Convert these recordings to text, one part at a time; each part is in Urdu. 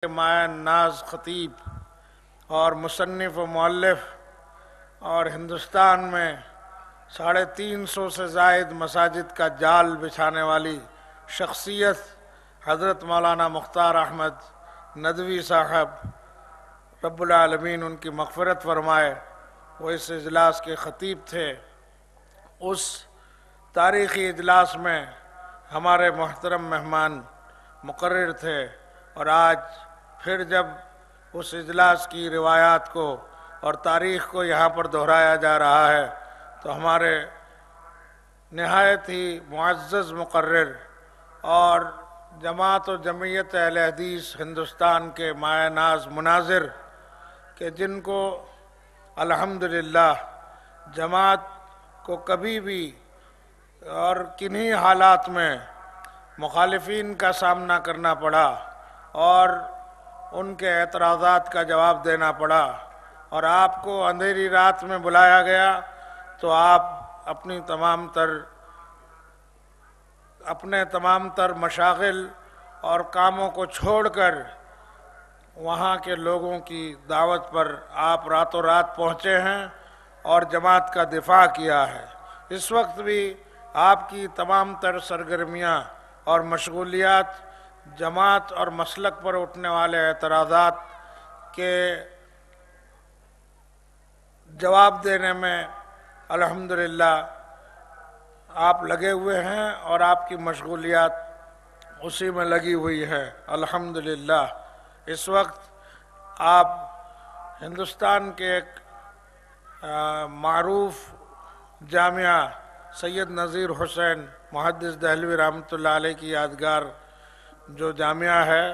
مایہ ناز خطیب اور مصنف و مؤلف اور ہندوستان میں 350 سے زائد مساجد کا جال بچھانے والی شخصیت حضرت مولانا مختار احمد ندوی صاحب رب العالمین ان کی مغفرت فرمائے، وہ اس اجلاس کے خطیب تھے۔ اس تاریخی اجلاس میں ہمارے محترم مہمان مقرر تھے، اور آج پھر جب اس اجلاس کی روایات کو اور تاریخ کو یہاں پر دہرایا جا رہا ہے تو ہمارے نہایت ہی معزز مقرر اور جماعت و جمعیت اہل حدیث ہندوستان کے مایہ ناز مناظر کہ جن کو الحمدللہ جماعت کو کبھی بھی اور کنہی حالات میں مخالفین کا سامنا کرنا پڑا اور ان کے اعتراضات کا جواب دینا پڑا، اور آپ کو اندھیری رات میں بلایا گیا تو آپ اپنے تمام تر مشاغل اور کاموں کو چھوڑ کر وہاں کے لوگوں کی دعوت پر آپ راتوں رات پہنچے ہیں اور جماعت کا دفاع کیا ہے۔ اس وقت بھی آپ کی تمام تر سرگرمیاں اور مشغولیات جماعت اور مسلک پر اٹھنے والے اعتراضات کے جواب دینے میں الحمدللہ آپ لگے ہوئے ہیں، اور آپ کی مشغولیات اسی میں لگی ہوئی ہے الحمدللہ۔ اس وقت آپ ہندوستان کے ایک معروف جامعہ سید نذیر حسین محدث دہلوی رحمۃ اللہ علیہ کی یادگار جو جامعہ ہے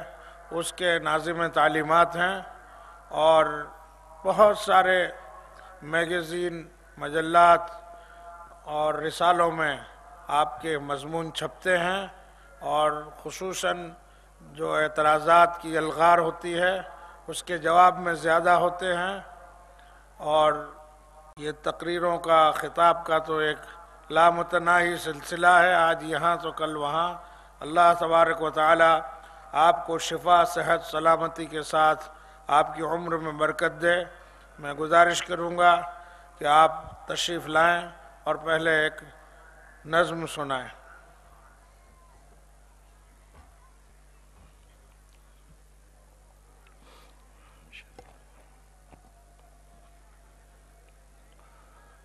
اس کے ناظم تعلیمات ہیں، اور بہت سارے میگزین، مجلات اور رسالوں میں آپ کے مضمون چھپتے ہیں، اور خصوصاً جو اعتراضات کی الغار ہوتی ہے اس کے جواب میں زیادہ ہوتے ہیں، اور یہ تقریروں کا خطاب کا تو ایک لامتناہی سلسلہ ہے، آج یہاں تو کل وہاں۔ اللہ تبارک و تعالی آپ کو شفا، صحت، سلامتی کے ساتھ آپ کی عمر میں برکت دے۔ میں گزارش کروں گا کہ آپ تشریف لائیں اور پہلے ایک نظم سنائیں۔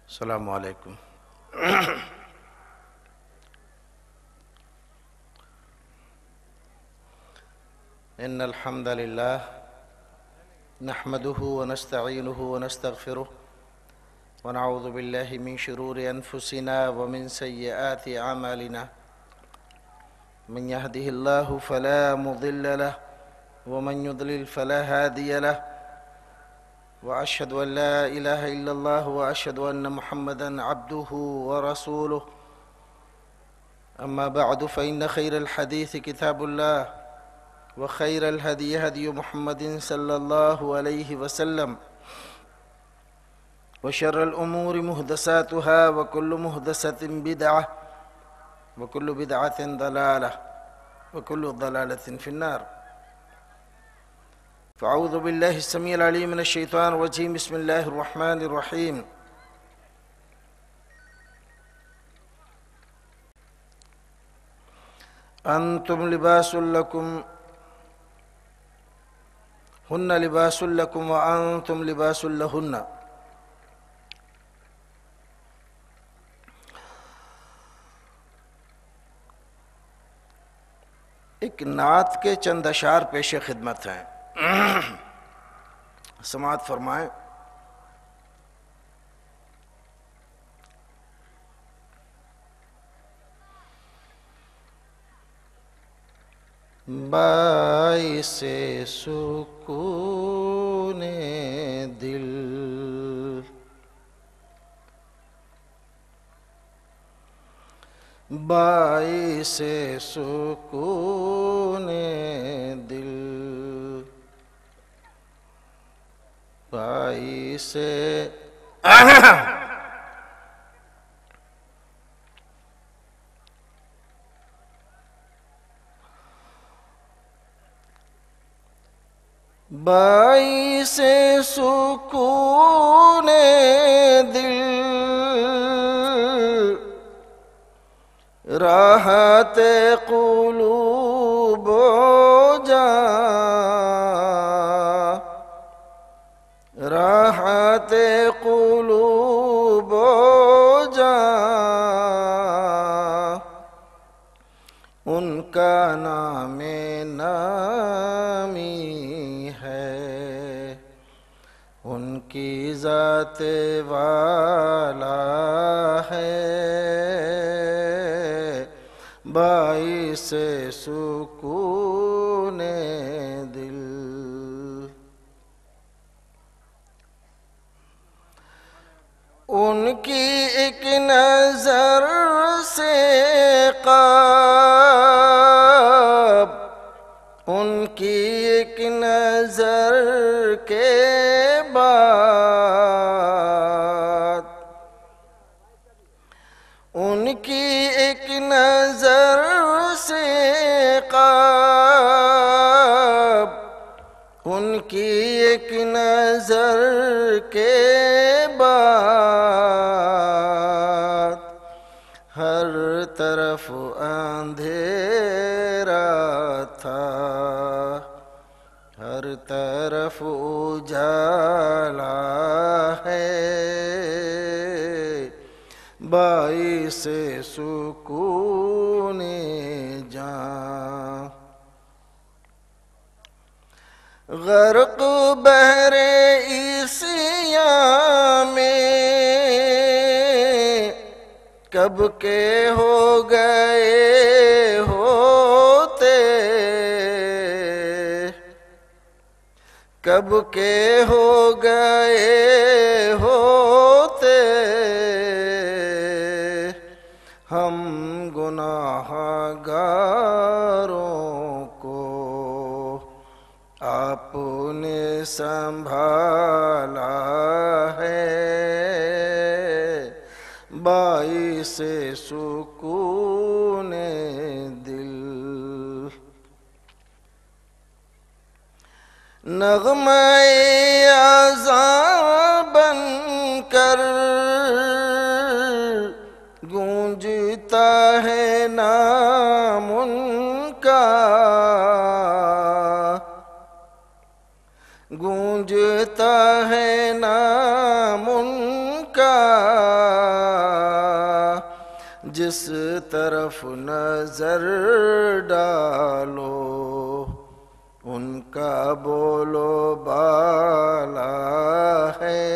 السلام علیکم۔ ان الحمد للہ نحمده ونستعینه ونستغفره ونعوذ باللہ من شرور انفسنا ومن سیئات اعمالنا، من يهده الله فلا مضل له ومن يضلل فلا هادي له، وأشهد أن لا إله إلا الله وأشهد أن محمدًا عبده ورسوله، أما بعد فإن خير الحديث كتاب الله، وخير الهدي هدي محمد صلى الله عليه وسلم، وشر الأمور محدثاتها وكل محدثة بدعة وكل بدعة ضلالة وكل ضلالة في النار۔ فأعوذ بالله السميع العليم من الشيطان الرجيم، بسم الله الرحمن الرحيم۔ أنتم لباس لكم هن لباس لكم وأنتم لباس لهن۔ ایک نعت کے چند اشعار پیش خدمت ہیں، سماعت فرمائیں۔ باعث سکون دل باعث سکون دل باعث باعث سکون دل راحت قلوب و جان، راحت قلوب و جان، ان کا نام نامی ہے، ان کی ذات والا ہے، باعث سکون دل۔ ان کی ایک نظر سے خواب، ان کی ایک نظر کے بعد، ان کی ایک نظر سے خواب، ان کی ایک نظر کے بعد، ہر طرف اندھیرا تھا، ہر طرف اجالا ہے، باعث سکون جان۔ غرق بحر عصیاں میں کب کے ہو گئے ہوتے، کب کے ہو گئے ہوتے، ہم گناہ گاروں کو آپ نے سنبھالا ہے، باعث سکون دل۔ نغمہ اذاں بن کر گونجتا ہے نام ان کا، گونجتا ہے نام ان کا، جس طرف نظر ڈالو ان کا بولو بالا ہے،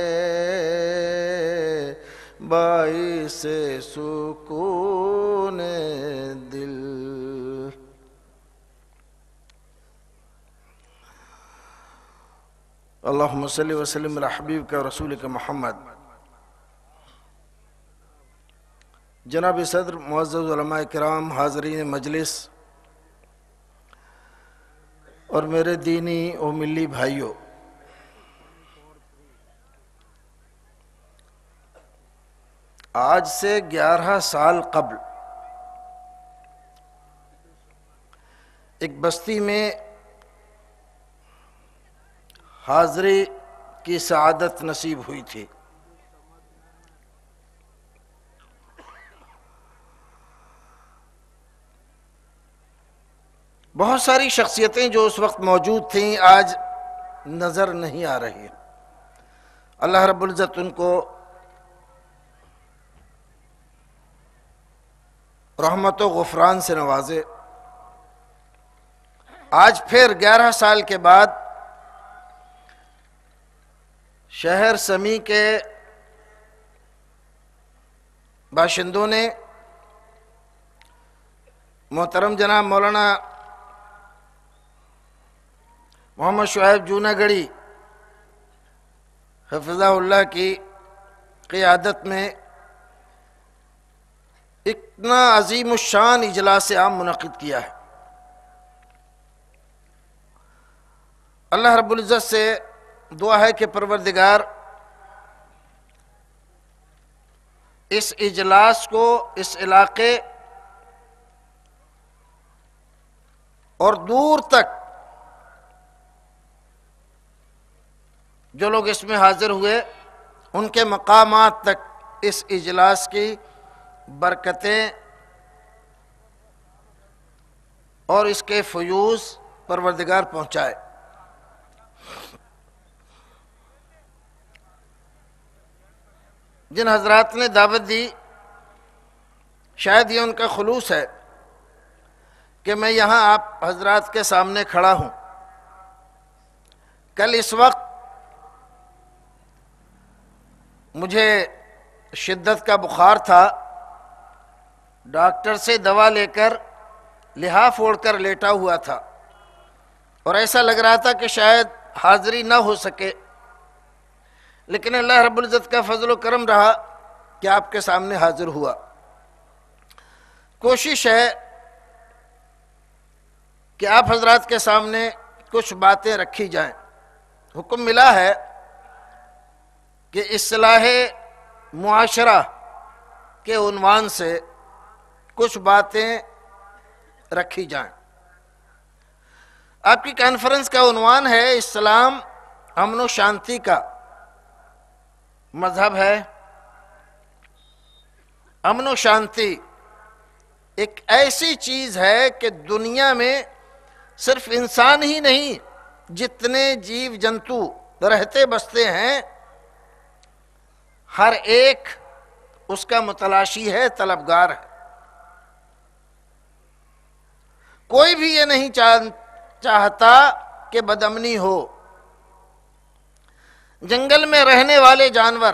باعث سکون دل۔ اللہم صلی وسلم علی حبیبک و رسولک محمد۔ جناب صدر، معزز علماء کرام، حاضرین مجلس اور میرے دینی و ملی بھائیوں، آج سے 11 سال قبل ایک بستی میں حاضری کی سعادت نصیب ہوئی تھی۔ بہت ساری شخصیتیں جو اس وقت موجود تھیں آج نظر نہیں آ رہی۔ اللہ رب العزت ان کو رحمت و غفران سے نوازے۔ آج پھر 11 سال کے بعد شہر سمی کے باشندوں نے محترم جناب مولانا محمد شعیب جوناگڑھی حفظہ اللہ کی قیادت میں اتنا عظیم الشان اجلاس عام منعقد کیا ہے۔ اللہ رب العزت سے دعا ہے کہ پروردگار اس اجلاس کو اس علاقے اور دور تک جو لوگ اس میں حاضر ہوئے ان کے مقامات تک اس اجلاس کی برکتیں اور اس کے فیوز پروردگار پہنچائے۔ جن حضرات نے دعوت دی، شاید یہ ان کا خلوص ہے کہ میں یہاں آپ حضرات کے سامنے کھڑا ہوں۔ کل اس وقت مجھے شدت کا بخار تھا، ڈاکٹر سے دوا لے کر لحاف اوڑھ کر لیٹا ہوا تھا، اور ایسا لگ رہا تھا کہ شاید حاضری نہ ہو سکے، لیکن اللہ رب العزت کا فضل و کرم رہا کہ آپ کے سامنے حاضر ہوا۔ کوشش ہے کہ آپ حضرات کے سامنے کچھ باتیں رکھی جائیں۔ حکم ملا ہے کہ اصلاح معاشرہ کے عنوان سے کچھ باتیں رکھی جائیں۔ آپ کی کانفرنس کا عنوان ہے اسلام امن و شانتی کا مذہب ہے۔ امن و شانتی ایک ایسی چیز ہے کہ دنیا میں صرف انسان ہی نہیں، جتنے جیو جنتو رہتے بستے ہیں، ہر ایک اس کا متلاشی ہے، طلبگار ہے۔ کوئی بھی یہ نہیں چاہتا کہ بدامنی ہو۔ جنگل میں رہنے والے جانور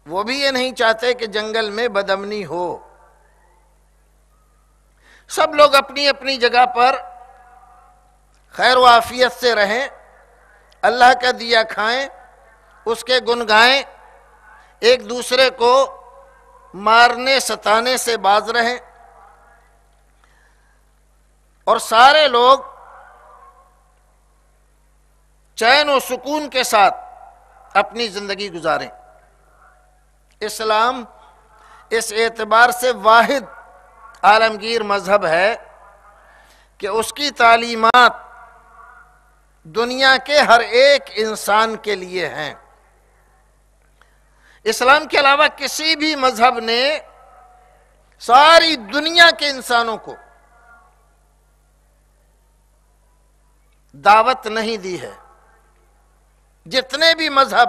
وہ بھی یہ نہیں چاہتے کہ جنگل میں بدامنی ہو۔ سب لوگ اپنی اپنی جگہ پر خیر و عافیت سے رہیں، اللہ کا دیا کھائیں، اس کے گن گائیں، ایک دوسرے کو مارنے ستانے سے باز رہیں، اور سارے لوگ چین و سکون کے ساتھ اپنی زندگی گزاریں۔ اسلام اس اعتبار سے واحد عالمگیر مذہب ہے کہ اس کی تعلیمات دنیا کے ہر ایک انسان کے لیے ہیں۔ اسلام کے علاوہ کسی بھی مذہب نے ساری دنیا کے انسانوں کو دعوت نہیں دی ہے۔ جتنے بھی مذہب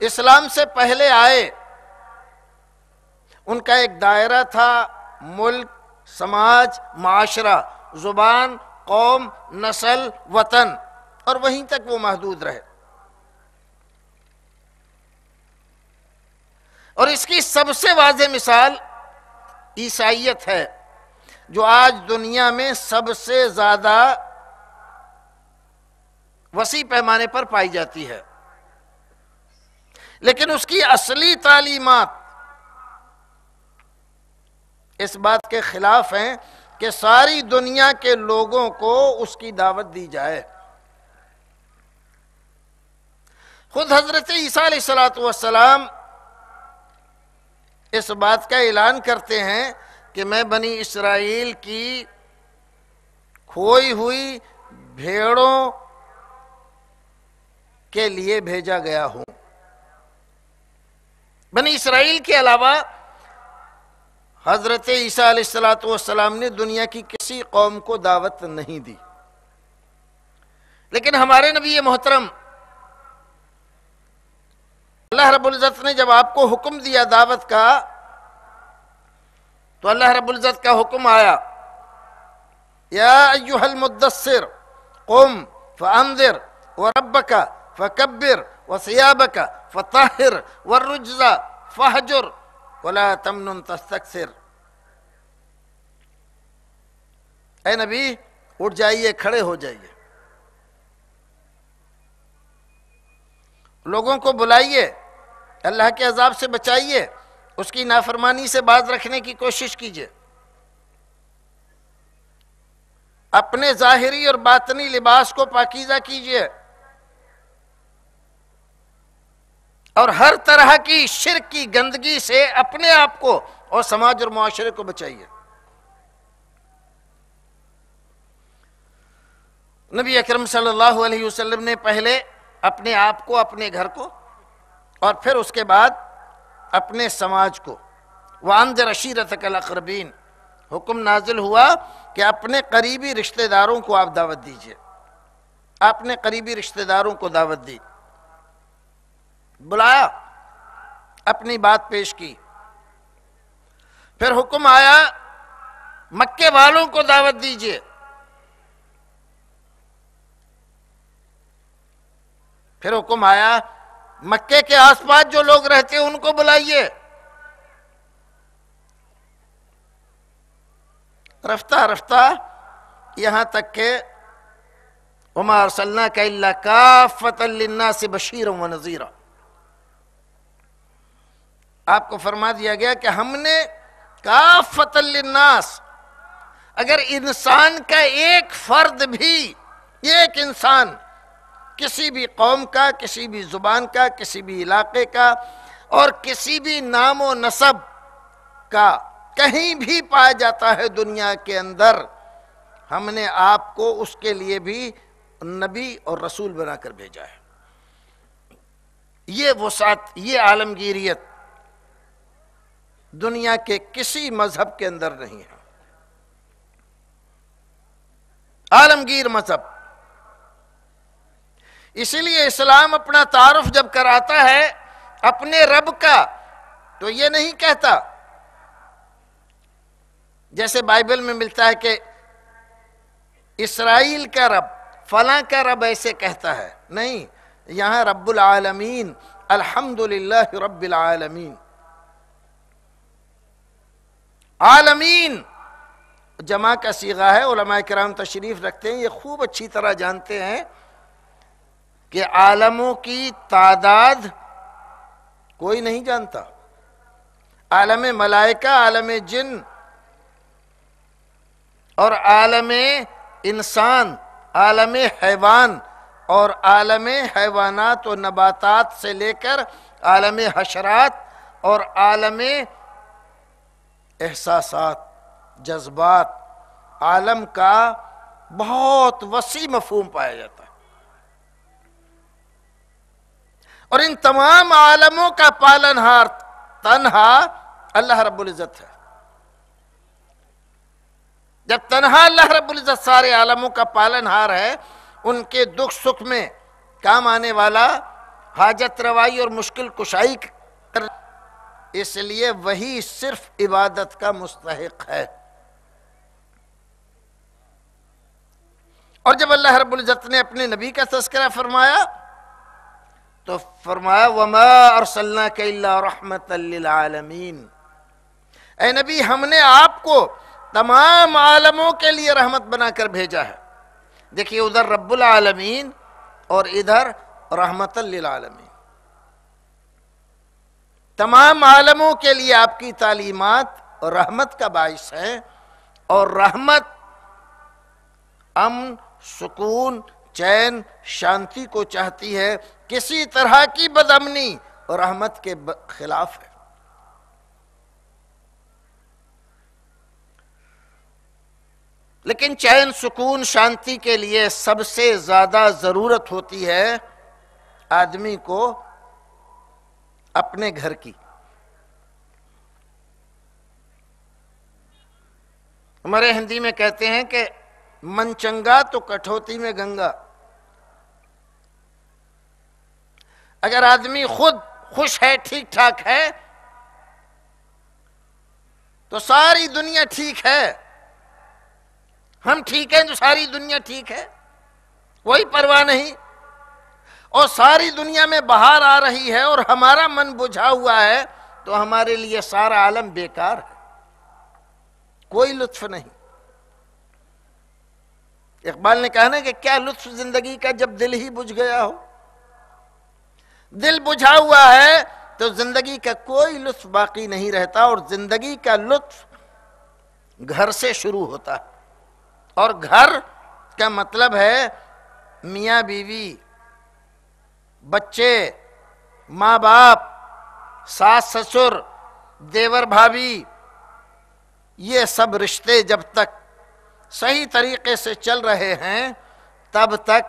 اسلام سے پہلے آئے ان کا ایک دائرہ تھا، ملک، سماج، معاشرہ، زبان، قوم، نسل، وطن، اور وہیں تک وہ محدود رہے۔ اور اس کی سب سے واضح مثال عیسائیت ہے، جو آج دنیا میں سب سے زیادہ وسیع پیمانے پر پائی جاتی ہے، لیکن اس کی اصلی تعلیمات اس بات کے خلاف ہیں کہ ساری دنیا کے لوگوں کو اس کی دعوت دی جائے۔ خود حضرت عیسیٰ علیہ السلام اس بات کا اعلان کرتے ہیں کہ میں بنی اسرائیل کی کھوئی ہوئی بھیڑوں کے لیے بھیجا گیا ہوں۔ بنی اسرائیل کے علاوہ حضرت عیسیٰ علیہ السلام نے دنیا کی کسی قوم کو دعوت نہیں دی، لیکن ہمارے نبی محترم اللہ رب العزت نے جب آپ کو حکم دیا دعوت کا، تو اللہ رب العزت کا حکم آیا، یا ایھا المدثر قم فانذر وربک فکبر وثیابک فطہر والرجز فہجر ولا تمنن تستکثر۔ اے نبی اٹھ جائیے، کھڑے ہو جائیے، لوگوں کو بلائیے، اللہ کے عذاب سے بچائیے، اس کی نافرمانی سے باز رکھنے کی کوشش کیجیے، اپنے ظاہری اور باطنی لباس کو پاکیزہ کیجیے، اور ہر طرح کی شرک کی گندگی سے اپنے آپ کو اور سماج اور معاشرے کو بچائیے۔ نبی اکرم صلی اللہ علیہ وسلم نے پہلے اپنے آپ کو، اپنے گھر کو، اور پھر اس کے بعد اپنے سماج کو، وَأَنذِرْ عَشِيرَتَكَ الْأَقْرَبِينَ، حکم نازل ہوا کہ اپنے قریبی رشتہ داروں کو آپ دعوت دیجئے. آپ نے قریبی رشتہ داروں کو دعوت دی، بلایا، اپنی بات پیش کی. پھر حکم آیا مکے والوں کو دعوت دیجئے. پھر حکم آیا مکے کے آس پاس جو لوگ رہتے ہیں ان کو بلائیے. رفتہ رفتہ یہاں تک کہ وَمَا أَرْسَلْنَاكَ إِلَّا كَافَّةً لِلنَّاسِ بَشِيرًا وَنَذِيرًا، آپ کو فرما دیا گیا کہ ہم نے کافۃ للناس، اگر انسان کا ایک فرد بھی، ایک انسان کسی بھی قوم کا، کسی بھی زبان کا، کسی بھی علاقے کا اور کسی بھی نام و نسب کا کہیں بھی پایا جاتا ہے دنیا کے اندر، ہم نے آپ کو اس کے لیے بھی نبی اور رسول بنا کر بھیجا ہے. یہ وسعت، یہ عالمگیریت دنیا کے کسی مذہب کے اندر نہیں ہے. عالمگیر مذہب. اسی لیے اسلام اپنا تعارف جب کراتا ہے اپنے رب کا تو یہ نہیں کہتا جیسے بائبل میں ملتا ہے کہ اسرائیل کا رب، فلاں کا رب ایسے کہتا ہے. نہیں، یہاں رب العالمین، الحمدللہ رب العالمین. عالمین جمع کا صیغہ ہے. علماء کرام تشریف رکھتے ہیں، یہ خوب اچھی طرح جانتے ہیں کہ عالموں کی تعداد کوئی نہیں جانتا. عالم ملائکہ، عالم جن اور عالم انسان، عالم حیوان اور عالم حیوانات و نباتات سے لے کر عالم حشرات اور عالم احساسات، جذبات، عالم کا بہت وسیع مفہوم پایا جاتا ہے. اور ان تمام عالموں کا پالنہار تنہا اللہ رب العزت ہے. جب تنہا اللہ رب العزت سارے عالموں کا پالنہار ہے، ان کے دکھ سکھ میں کام آنے والا، حاجت روائی اور مشکل کشائی کر، اس لیے وہی صرف عبادت کا مستحق ہے. اور جب اللہ رب العزت نے اپنے نبی کا تذکرہ فرمایا تو فرمایا وَمَا أَرْسَلْنَاكَ إِلَّا رَحْمَةً لِلْعَالَمِينَ، اے نبی ہم نے آپ کو تمام عالموں کے لیے رحمت بنا کر بھیجا ہے. دیکھیے ادھر رب العالمین اور ادھر رحمۃ للعالمین. تمام عالموں کے لیے آپ کی تعلیمات رحمت کا باعث ہیں، اور رحمت امن، سکون، چین، شانتی کو چاہتی ہے. کسی طرح کی بدامنی رحمت کے خلاف ہے. لیکن چین، سکون، شانتی کے لیے سب سے زیادہ ضرورت ہوتی ہے آدمی کو اپنے گھر کی. ہمارے ہندی میں کہتے ہیں کہ من چنگا تو کٹھوتی میں گنگا. اگر آدمی خود خوش ہے، ٹھیک ٹھاک ہے، تو ساری دنیا ٹھیک ہے. ہم ٹھیک ہیں تو ساری دنیا ٹھیک ہے، کوئی پرواہ نہیں. اور ساری دنیا میں بہار آ رہی ہے اور ہمارا من بجھا ہوا ہے تو ہمارے لیے سارا عالم بیکار ہے، کوئی لطف نہیں. اقبال نے کہا نا کہ کیا لطف زندگی کا جب دل ہی بجھ گیا ہو. دل بجھا ہوا ہے تو زندگی کا کوئی لطف باقی نہیں رہتا. اور زندگی کا لطف گھر سے شروع ہوتا ہے. اور گھر کا مطلب ہے میاں بیوی، بچے، ماں باپ، ساس سسر، دیور بھابھی. یہ سب رشتے جب تک صحیح طریقے سے چل رہے ہیں تب تک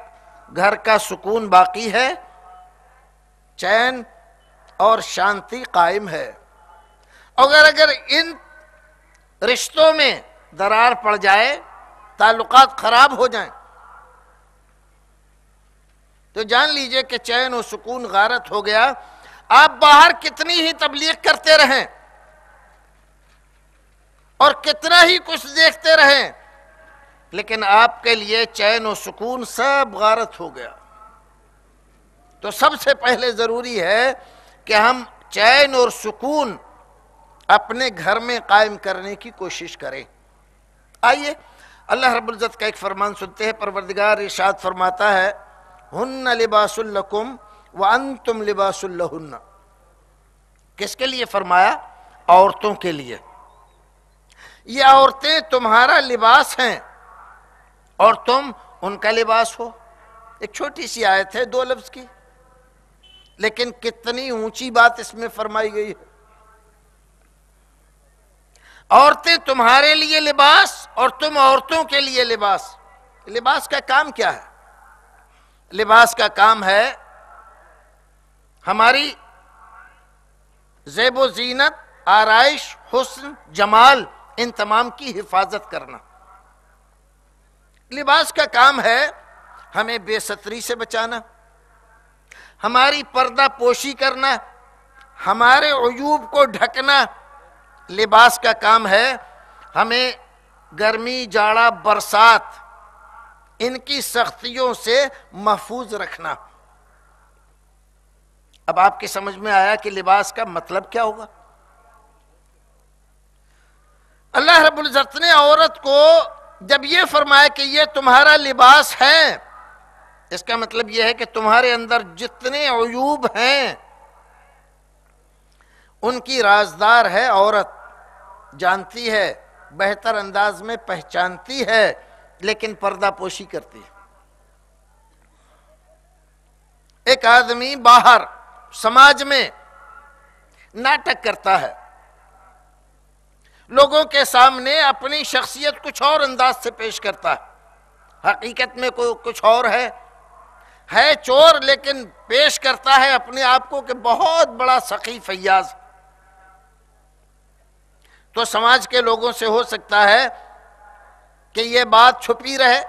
گھر کا سکون باقی ہے، چین اور شانتی قائم ہے۔ اگر ان رشتوں میں درار پڑ جائے، تعلقات خراب ہو جائیں، تو جان لیجئے کہ چین و سکون غارت ہو گیا۔ آپ باہر کتنی ہی تبلیغ کرتے رہیں اور کتنا ہی کچھ دیکھتے رہیں، لیکن آپ کے لیے چین و سکون سب غارت ہو گیا۔ تو سب سے پہلے ضروری ہے کہ ہم چین اور سکون اپنے گھر میں قائم کرنے کی کوشش کریں۔ آئیے اللہ رب العزت کا ایک فرمان سنتے ہیں۔ پروردگار ارشاد فرماتا ہے، ہن لباس لکم وانتم لباس لہن۔ کس کے لیے فرمایا؟ عورتوں کے لیے۔ یہ عورتیں تمہارا لباس ہیں اور تم ان کا لباس ہو۔ ایک چھوٹی سی آیت ہے 2 لفظ کی، لیکن کتنی اونچی بات اس میں فرمائی گئی ہے۔ عورتیں تمہارے لیے لباس اور تم عورتوں کے لیے لباس۔ لباس کا کام کیا ہے؟ لباس کا کام ہے ہماری زیب و زینت، آرائش، حسن، جمال، ان تمام کی حفاظت کرنا۔ لباس کا کام ہے ہمیں بے ستری سے بچانا، ہماری پردہ پوشی کرنا، ہمارے عیوب کو ڈھکنا۔ لباس کا کام ہے ہمیں گرمی، جاڑا، برسات ان کی سختیوں سے محفوظ رکھنا۔ اب آپ کی سمجھ میں آیا کہ لباس کا مطلب کیا ہوگا؟ اللہ رب العزت نے عورت کو جب یہ فرمایا کہ یہ تمہارا لباس ہے، اس کا مطلب یہ ہے کہ تمہارے اندر جتنے عیوب ہیں ان کی رازدار ہے عورت، جانتی ہے، بہتر انداز میں پہچانتی ہے، لیکن پردہ پوشی کرتی ہے۔ ایک آدمی باہر سماج میں ناٹک کرتا ہے، لوگوں کے سامنے اپنی شخصیت کچھ اور انداز سے پیش کرتا ہے، حقیقت میں کچھ اور ہے چور، لیکن پیش کرتا ہے اپنے آپ کو کہ بہت بڑا سخی فیاض۔ تو سماج کے لوگوں سے ہو سکتا ہے کہ یہ بات چھپی رہے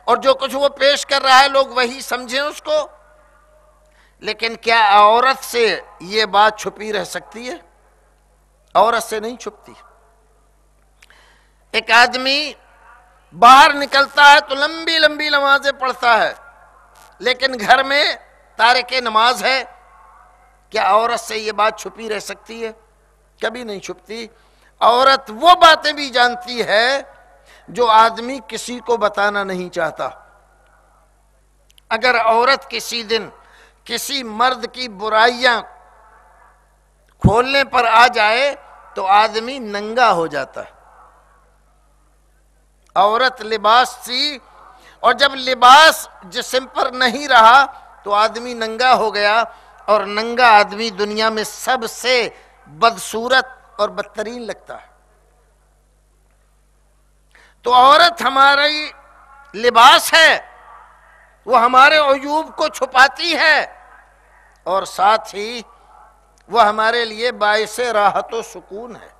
اور جو کچھ وہ پیش کر رہا ہے لوگ وہی سمجھیں اس کو، لیکن کیا عورت سے یہ بات چھپی رہ سکتی ہے؟ عورت سے نہیں چھپتی۔ ایک آدمی باہر نکلتا ہے تو لمبی لمبی نمازیں پڑھتا ہے، لیکن گھر میں تارک نماز ہے، کیا عورت سے یہ بات چھپی رہ سکتی ہے؟ کبھی نہیں چھپتی۔ عورت وہ باتیں بھی جانتی ہے جو آدمی کسی کو بتانا نہیں چاہتا۔ اگر عورت کسی دن کسی مرد کی برائیاں کھولنے پر آ جائے تو آدمی ننگا ہو جاتا ہے۔ عورت لباس تھی، اور جب لباس جسم پر نہیں رہا تو آدمی ننگا ہو گیا، اور ننگا آدمی دنیا میں سب سے بدصورت اور بدترین لگتا ہے۔ تو عورت ہماری لباس ہے، وہ ہمارے عیوب کو چھپاتی ہے، اور ساتھ ہی وہ ہمارے لیے باعث راحت و سکون ہے۔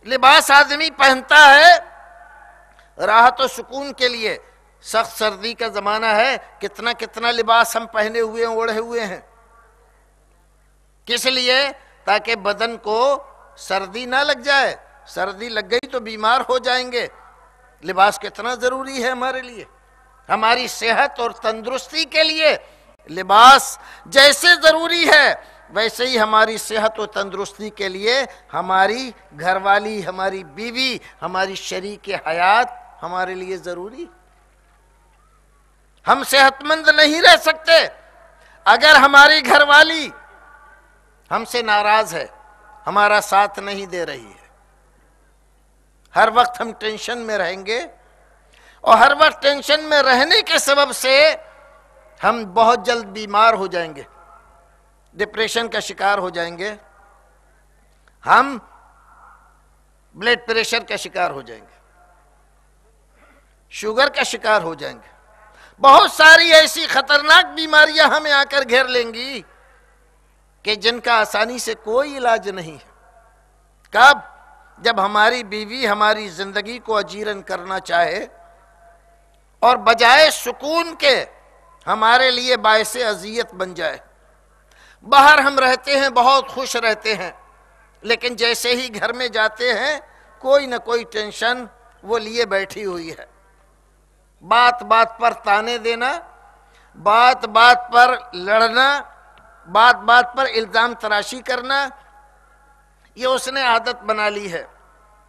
لباس آدمی پہنتا ہے راحت و سکون کے لیے۔ سخت سردی کا زمانہ ہے، کتنا کتنا لباس ہم پہنے ہوئے ہیں، اوڑھے ہوئے ہیں، کس لیے؟ تاکہ بدن کو سردی نہ لگ جائے، سردی لگ گئی تو بیمار ہو جائیں گے۔ لباس کتنا ضروری ہے ہمارے لیے، ہماری صحت اور تندرستی کے لیے لباس جیسے ضروری ہے، ویسے ہی ہماری صحت و تندرستی کے لیے ہماری گھر والی، ہماری بیوی، ہماری شریک حیات ہمارے لیے ضروری۔ ہم صحت مند نہیں رہ سکتے اگر ہماری گھر والی ہم سے ناراض ہے، ہمارا ساتھ نہیں دے رہی ہے۔ ہر وقت ہم ٹینشن میں رہیں گے، اور ہر وقت ٹینشن میں رہنے کے سبب سے ہم بہت جلد بیمار ہو جائیں گے، ڈپریشن کا شکار ہو جائیں گے، ہم بلڈ پریشر کا شکار ہو جائیں گے۔ شوگر کا شکار ہو جائیں گے، بہت ساری ایسی خطرناک بیماریاں ہمیں آ کر گھیر لیں گی کہ جن کا آسانی سے کوئی علاج نہیں ہے۔ کب؟ جب ہماری بیوی ہماری زندگی کو اجیرن کرنا چاہے اور بجائے سکون کے ہمارے لیے باعث اذیت بن جائے۔ باہر ہم رہتے ہیں، بہت خوش رہتے ہیں، لیکن جیسے ہی گھر میں جاتے ہیں کوئی نہ کوئی ٹینشن وہ لیے بیٹھی ہوئی ہے۔ بات بات پر تانے دینا، بات بات پر لڑنا، بات بات پر الزام تراشی کرنا، یہ اس نے عادت بنا لی ہے۔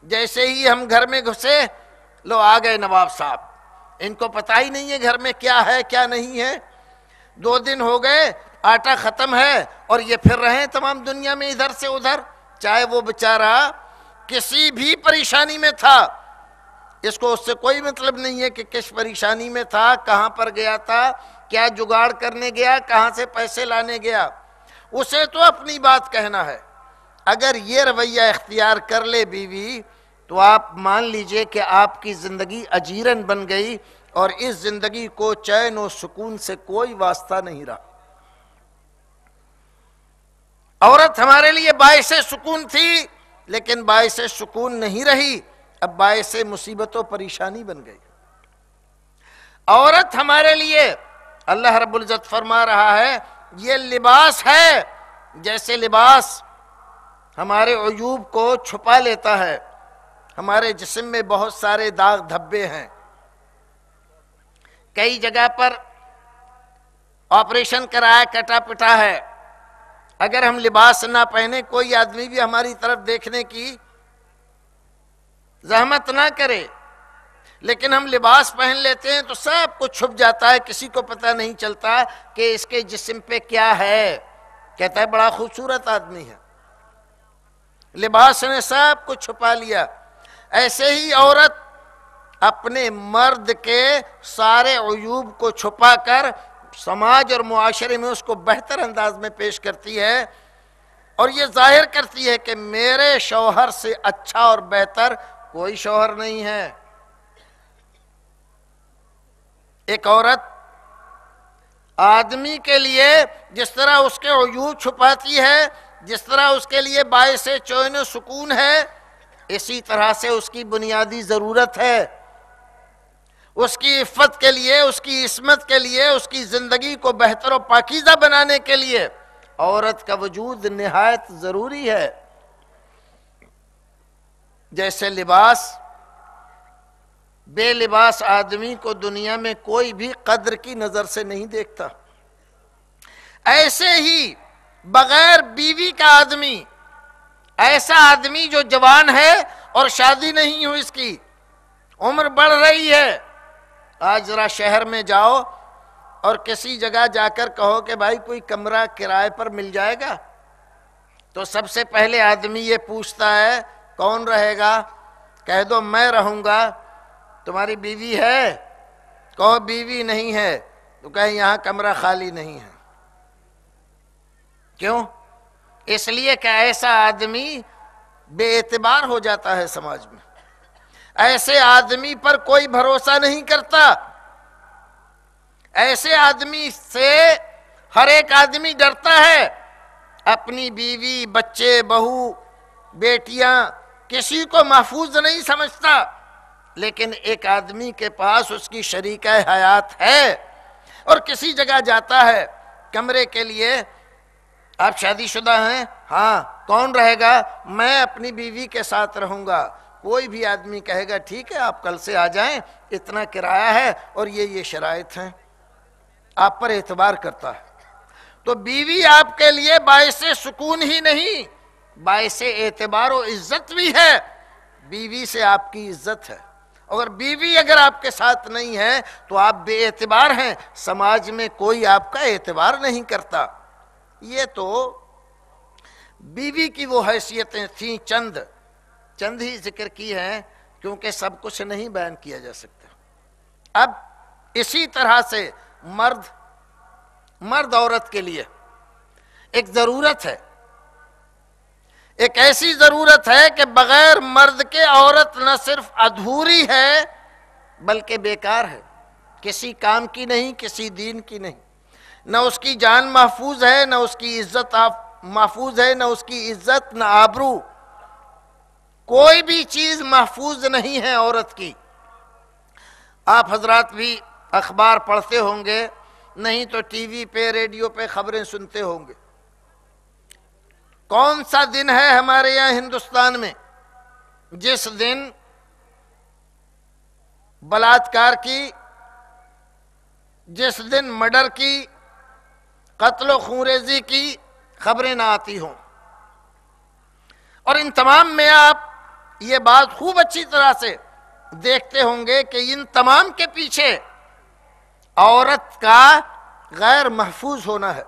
جیسے ہی ہم گھر میں گھسے، لو آ گئے نواب صاحب، ان کو پتہ ہی نہیں ہے گھر میں کیا ہے کیا نہیں ہے۔ 2 دن ہو گئے، آٹا ختم ہے اور یہ پھر رہے ہیں تمام دنیا میں ادھر سے ادھر، چاہے وہ بیچارہ کسی بھی پریشانی میں تھا، اس کو اس سے کوئی مطلب نہیں ہے کہ کس پریشانی میں تھا، کہاں پر گیا تھا، کیا جگاڑ کرنے گیا، کہاں سے پیسے لانے گیا، اسے تو اپنی بات کہنا ہے۔ اگر یہ رویہ اختیار کر لے بیوی تو آپ مان لیجئے کہ آپ کی زندگی اجیرن بن گئی اور اس زندگی کو چین و سکون سے کوئی واسطہ نہیں رہا۔ عورت ہمارے لیے باعث سکون تھی، لیکن باعث سکون نہیں رہی، اب باعث مصیبت و پریشانی بن گئی۔ عورت ہمارے لیے، اللہ رب العزت فرما رہا ہے، یہ لباس ہے، جیسے لباس ہمارے عیوب کو چھپا لیتا ہے۔ ہمارے جسم میں بہت سارے داغ دھبے ہیں، کئی جگہ پر آپریشن کرایا کٹا پٹا ہے۔ اگر ہم لباس نہ پہنے، کوئی آدمی بھی ہماری طرف دیکھنے کی زحمت نہ کرے، لیکن ہم لباس پہن لیتے ہیں تو سب کچھ چھپ جاتا ہے، کسی کو پتہ نہیں چلتا کہ اس کے جسم پہ کیا ہے۔ کہتا ہے بڑا خوبصورت آدمی ہے، لباس نے سب کچھ چھپا لیا۔ ایسے ہی عورت اپنے مرد کے سارے عیوب کو چھپا کر سماج اور معاشرے میں اس کو بہتر انداز میں پیش کرتی ہے اور یہ ظاہر کرتی ہے کہ میرے شوہر سے اچھا اور بہتر کوئی شوہر نہیں ہے۔ ایک عورت آدمی کے لیے جس طرح اس کے عیوب چھپاتی ہے، جس طرح اس کے لیے باعث چین و سکون ہے، اسی طرح سے اس کی بنیادی ضرورت ہے۔ اس کی عفت کے لیے، اس کی عصمت کے لیے، اس کی زندگی کو بہتر و پاکیزہ بنانے کے لیے عورت کا وجود نہایت ضروری ہے۔ جیسے لباس، بے لباس آدمی کو دنیا میں کوئی بھی قدر کی نظر سے نہیں دیکھتا، ایسے ہی بغیر بیوی کا آدمی، ایسا آدمی جو جوان ہے اور شادی نہیں ہوئی، اس کی عمر بڑھ رہی ہے، آج ذرا شہر میں جاؤ اور کسی جگہ جا کر کہو کہ بھائی کوئی کمرہ کرائے پر مل جائے گا، تو سب سے پہلے آدمی یہ پوچھتا ہے کون رہے گا؟ کہہ دو میں رہوں گا۔ تمہاری بیوی ہے؟ کہو بیوی نہیں ہے، تو کہے یہاں کمرہ خالی نہیں ہے۔ کیوں؟ اس لیے کہ ایسا آدمی بے اعتبار ہو جاتا ہے سماج میں، ایسے آدمی پر کوئی بھروسہ نہیں کرتا، ایسے آدمی سے ہر ایک آدمی ڈرتا ہے۔ اپنی بیوی، بچے، بہو، بیٹیاں کسی کو محفوظ نہیں سمجھتا، لیکن ایک آدمی کے پاس اس کی شریکہ حیات ہے اور کسی جگہ جاتا ہے کمرے کے لیے، آپ شادی شدہ ہیں؟ ہاں۔ کون رہے گا؟ میں اپنی بیوی کے ساتھ رہوں گا۔ کوئی بھی آدمی کہے گا ٹھیک ہے آپ کل سے آ جائیں، اتنا کرایہ ہے اور یہ شرائط ہیں، آپ پر اعتبار کرتا ہے۔ تو بیوی آپ کے لیے باعث سکون ہی نہیں، باعث اعتبار و عزت بھی ہے، بیوی سے آپ کی عزت ہے۔ اگر بیوی اگر آپ کے ساتھ نہیں ہے تو آپ بے اعتبار ہیں، سماج میں کوئی آپ کا اعتبار نہیں کرتا۔ یہ تو بیوی کی وہ حیثیتیں تھیں، چند ہی ذکر کی ہیں، کیونکہ سب کچھ نہیں بیان کیا جا سکتا۔ اب اسی طرح سے مرد عورت کے لیے ایک ضرورت ہے، ایک ایسی ضرورت ہے کہ بغیر مرد کے عورت نہ صرف ادھوری ہے بلکہ بیکار ہے، کسی کام کی نہیں، کسی دین کی نہیں، نہ اس کی جان محفوظ ہے، نہ اس کی عزت محفوظ ہے، نہ اس کی عزت، نہ آبرو، کوئی بھی چیز محفوظ نہیں ہے عورت کی۔ آپ حضرات بھی اخبار پڑھتے ہوں گے، نہیں تو ٹی وی پہ ریڈیو پہ خبریں سنتے ہوں گے۔ کون سا دن ہے ہمارے یہاں ہندوستان میں جس دن بلاತ್ಕಾರ کی، جس دن مرڈر کی، قتل و خونریزی کی خبریں نہ آتی ہوں؟ اور ان تمام میں آپ یہ بات خوب اچھی طرح سے دیکھتے ہوں گے کہ ان تمام کے پیچھے عورت کا غیر محفوظ ہونا ہے،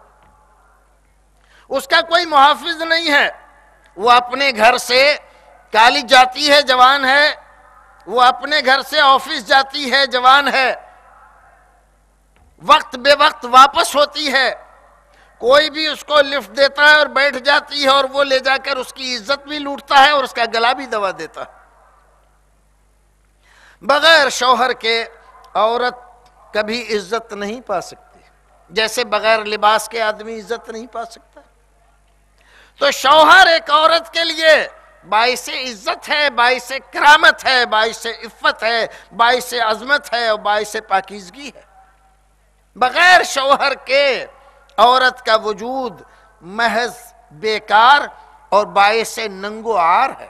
اس کا کوئی محافظ نہیں ہے۔ وہ اپنے گھر سے کالج جاتی ہے، جوان ہے، وہ اپنے گھر سے آفس جاتی ہے، جوان ہے، وقت بے وقت واپس ہوتی ہے، کوئی بھی اس کو لفٹ دیتا ہے اور بیٹھ جاتی ہے، اور وہ لے جا کر اس کی عزت بھی لوٹتا ہے اور اس کا گلا بھی دبا دیتا ہے۔ بغیر شوہر کے عورت کبھی عزت نہیں پا سکتی، جیسے بغیر لباس کے آدمی عزت نہیں پا سکتا۔ تو شوہر ایک عورت کے لیے باعث عزت ہے، باعث کرامت ہے، باعث عفت ہے، باعث عظمت ہے اور باعث پاکیزگی ہے۔ بغیر شوہر کے عورت کا وجود محض بیکار اور باعث ننگ و عار ہے۔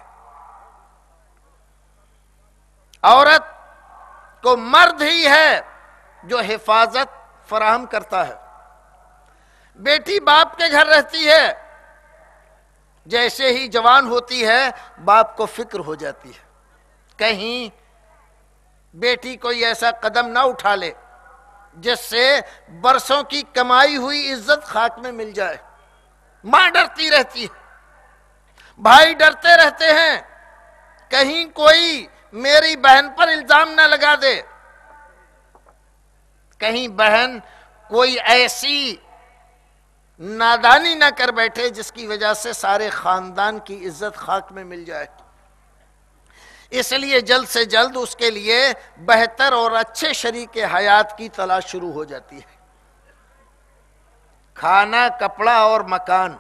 عورت کو مرد ہی ہے جو حفاظت فراہم کرتا ہے۔ بیٹی باپ کے گھر رہتی ہے، جیسے ہی جوان ہوتی ہے باپ کو فکر ہو جاتی ہے کہیں بیٹی کوئی ایسا قدم نہ اٹھا لے جس سے برسوں کی کمائی ہوئی عزت خاک میں مل جائے۔ ماں ڈرتی رہتی ہے، بھائی ڈرتے رہتے ہیں کہیں کوئی میری بہن پر الزام نہ لگا دے، کہیں بہن کوئی ایسی نادانی نہ کر بیٹھے جس کی وجہ سے سارے خاندان کی عزت خاک میں مل جائے۔ اس لیے جلد سے جلد اس کے لیے بہتر اور اچھے شریک حیات کی تلاش شروع ہو جاتی ہے۔ کھانا، کپڑا اور مکان،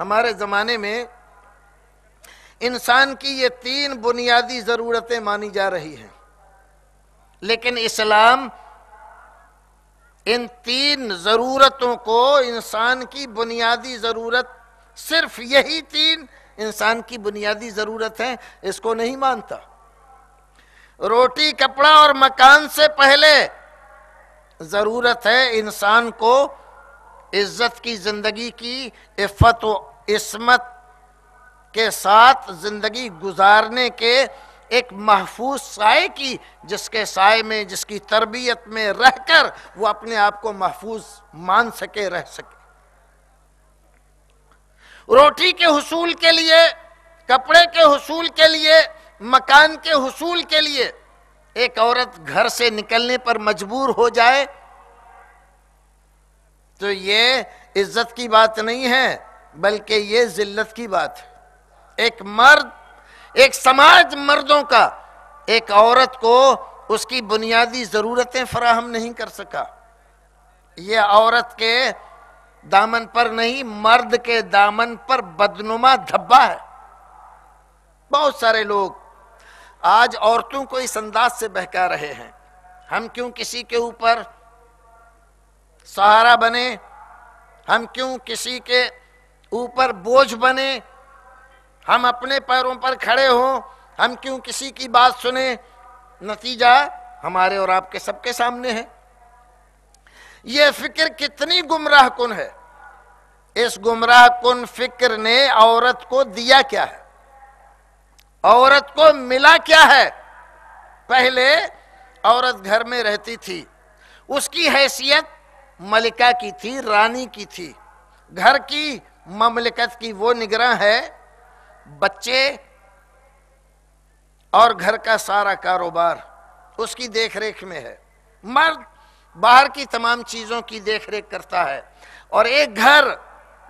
ہمارے زمانے میں انسان کی یہ 3 بنیادی ضرورتیں مانی جا رہی ہیں، لیکن اسلام ان 3 ضرورتوں کو، انسان کی بنیادی ضرورت صرف یہی 3 انسان کی بنیادی ضرورت ہیں، اس کو نہیں مانتا۔ روٹی، کپڑا اور مکان سے پہلے ضرورت ہے انسان کو عزت کی زندگی کی، عفت و عصمت کے ساتھ زندگی گزارنے کے ایک محفوظ سائے کی، جس کے سائے میں، جس کی تربیت میں رہ کر وہ اپنے آپ کو محفوظ مان سکے، رہ سکے۔ روٹی کے حصول کے لیے، کپڑے کے حصول کے لیے، مکان کے حصول کے لیے ایک عورت گھر سے نکلنے پر مجبور ہو جائے تو یہ عزت کی بات نہیں ہے، بلکہ یہ ذلت کی بات ہے۔ ایک مرد، ایک سماج مردوں کا ایک عورت کو اس کی بنیادی ضرورتیں فراہم نہیں کر سکا، یہ عورت کے دامن پر نہیں، مرد کے دامن پر بدنما دھبا ہے۔ بہت سارے لوگ آج عورتوں کو اس انداز سے بہکا رہے ہیں، ہم کیوں کسی کے اوپر سہارا بنے، ہم کیوں کسی کے اوپر بوجھ بنے، ہم اپنے پیروں پر کھڑے ہوں، ہم کیوں کسی کی بات سنیں۔ نتیجہ ہمارے اور آپ کے سب کے سامنے ہے۔ یہ فکر کتنی گمراہ کن ہے، اس گمراہ کن فکر نے عورت کو دیا کیا ہے، عورت کو ملا کیا ہے۔ پہلے عورت گھر میں رہتی تھی، اس کی حیثیت ملکہ کی تھی، رانی کی تھی، گھر کی، مملکت کی وہ نگراں ہے، بچے اور گھر کا سارا کاروبار اس کی دیکھ ریکھ میں ہے۔ مرد باہر کی تمام چیزوں کی دیکھ ریکھ کرتا ہے، اور ایک گھر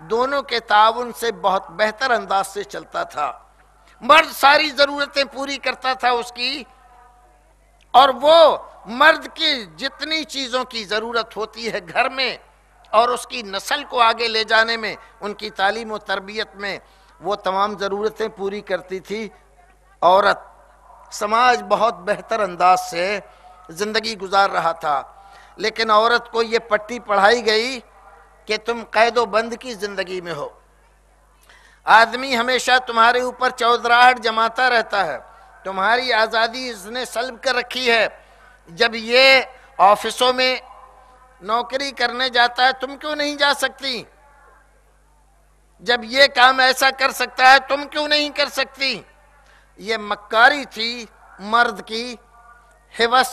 دونوں کے تعاون سے بہت بہتر انداز سے چلتا تھا۔ مرد ساری ضرورتیں پوری کرتا تھا اس کی، اور وہ مرد کی جتنی چیزوں کی ضرورت ہوتی ہے گھر میں اور اس کی نسل کو آگے لے جانے میں، ان کی تعلیم و تربیت میں، وہ تمام ضرورتیں پوری کرتی تھی عورت۔ سماج بہت بہتر انداز سے زندگی گزار رہا تھا، لیکن عورت کو یہ پٹی پڑھائی گئی کہ تم قید و بند کی زندگی میں ہو، آدمی ہمیشہ تمہارے اوپر چودراہٹ جماتا رہتا ہے، تمہاری آزادی اس نے سلب کر رکھی ہے، جب یہ آفسوں میں نوکری کرنے جاتا ہے تم کیوں نہیں جا سکتی، جب یہ کام ایسا کر سکتا ہے تم کیوں نہیں کر سکتی۔ یہ مکاری تھی مرد کی، حوث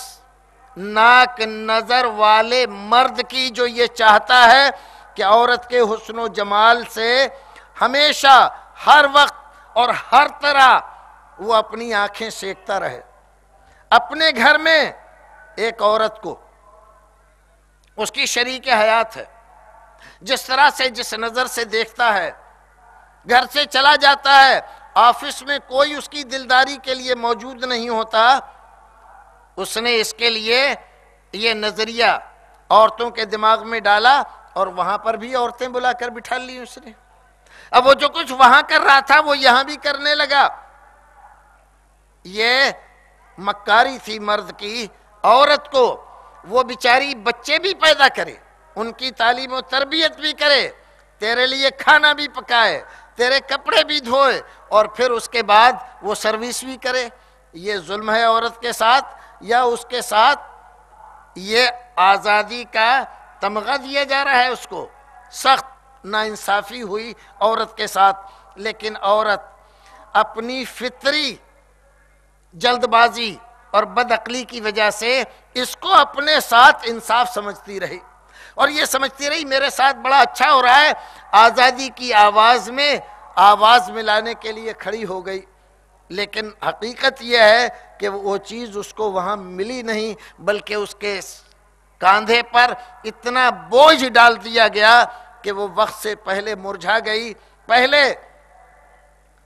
ناک نظر والے مرد کی، جو یہ چاہتا ہے کہ عورت کے حسن و جمال سے ہمیشہ ہر وقت اور ہر طرح وہ اپنی آنکھیں سیکتا رہے۔ اپنے گھر میں ایک عورت کو اس کی شریک حیات ہے، جس طرح سے جس نظر سے دیکھتا ہے، گھر سے چلا جاتا ہے، آفس میں کوئی اس کی دلداری کے لیے موجود نہیں ہوتا، اس نے اس کے لیے یہ نظریہ عورتوں کے دماغ میں ڈالا اور وہاں پر بھی عورتیں بلا کر بٹھا لی اس نے۔ اب وہ جو کچھ وہاں کر رہا تھا وہ یہاں بھی کرنے لگا۔ یہ مکاری تھی مرد کی، عورت کو وہ بیچاری بچے بھی پیدا کرے، ان کی تعلیم و تربیت بھی کرے، تیرے لیے کھانا بھی پکائے، تیرے کپڑے بھی دھوئے، اور پھر اس کے بعد وہ سروس بھی کرے۔ یہ ظلم ہے عورت کے ساتھ، یا اس کے ساتھ یہ آزادی کا تمغہ دیا جا رہا ہے اس کو؟ سخت ناانصافی ہوئی عورت کے ساتھ، لیکن عورت اپنی فطری جلد بازی اور بد عقلی کی وجہ سے اس کو اپنے ساتھ انصاف سمجھتی رہی، اور یہ سمجھتی رہی میرے ساتھ بڑا اچھا ہو رہا ہے، آزادی کی آواز میں آواز ملانے کے لیے کھڑی ہو گئی۔ لیکن حقیقت یہ ہے کہ وہ چیز اس کو وہاں ملی نہیں، بلکہ اس کے کاندھے پر اتنا بوجھ ڈال دیا گیا کہ وہ وقت سے پہلے مرجھا گئی۔ پہلے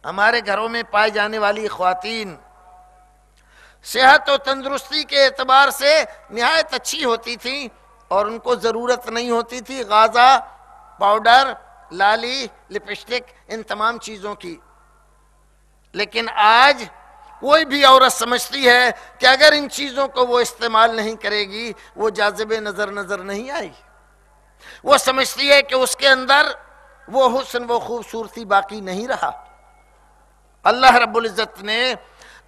ہمارے گھروں میں پائے جانے والی خواتین صحت و تندرستی کے اعتبار سے نہایت اچھی ہوتی تھیں، اور ان کو ضرورت نہیں ہوتی تھی غازہ، پاؤڈر، لالی، لپسٹک، ان تمام چیزوں کی۔ لیکن آج کوئی بھی عورت سمجھتی ہے کہ اگر ان چیزوں کو وہ استعمال نہیں کرے گی وہ جاذب نظر نہیں آئی، وہ سمجھتی ہے کہ اس کے اندر وہ حسن وہ خوبصورتی باقی نہیں رہا۔ اللہ رب العزت نے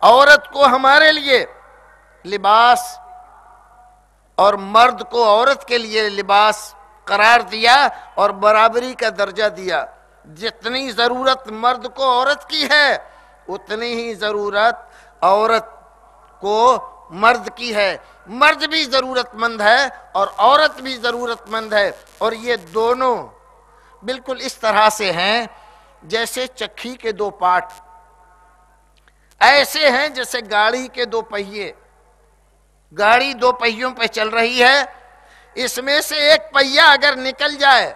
عورت کو ہمارے لیے لباس اور مرد کو عورت کے لیے لباس قرار دیا اور برابری کا درجہ دیا۔ جتنی ضرورت مرد کو عورت کی ہے اتنی ہی ضرورت عورت کو مرد کی ہے۔ مرد بھی ضرورت مند ہے اور عورت بھی ضرورت مند ہے، اور یہ دونوں بالکل اس طرح سے ہیں جیسے چکی کے دو پارٹ، ایسے ہیں جیسے گاڑی کے دو پہیے۔ گاڑی دو پہیوں پہ چل رہی ہے، اس میں سے ایک پہیہ اگر نکل جائے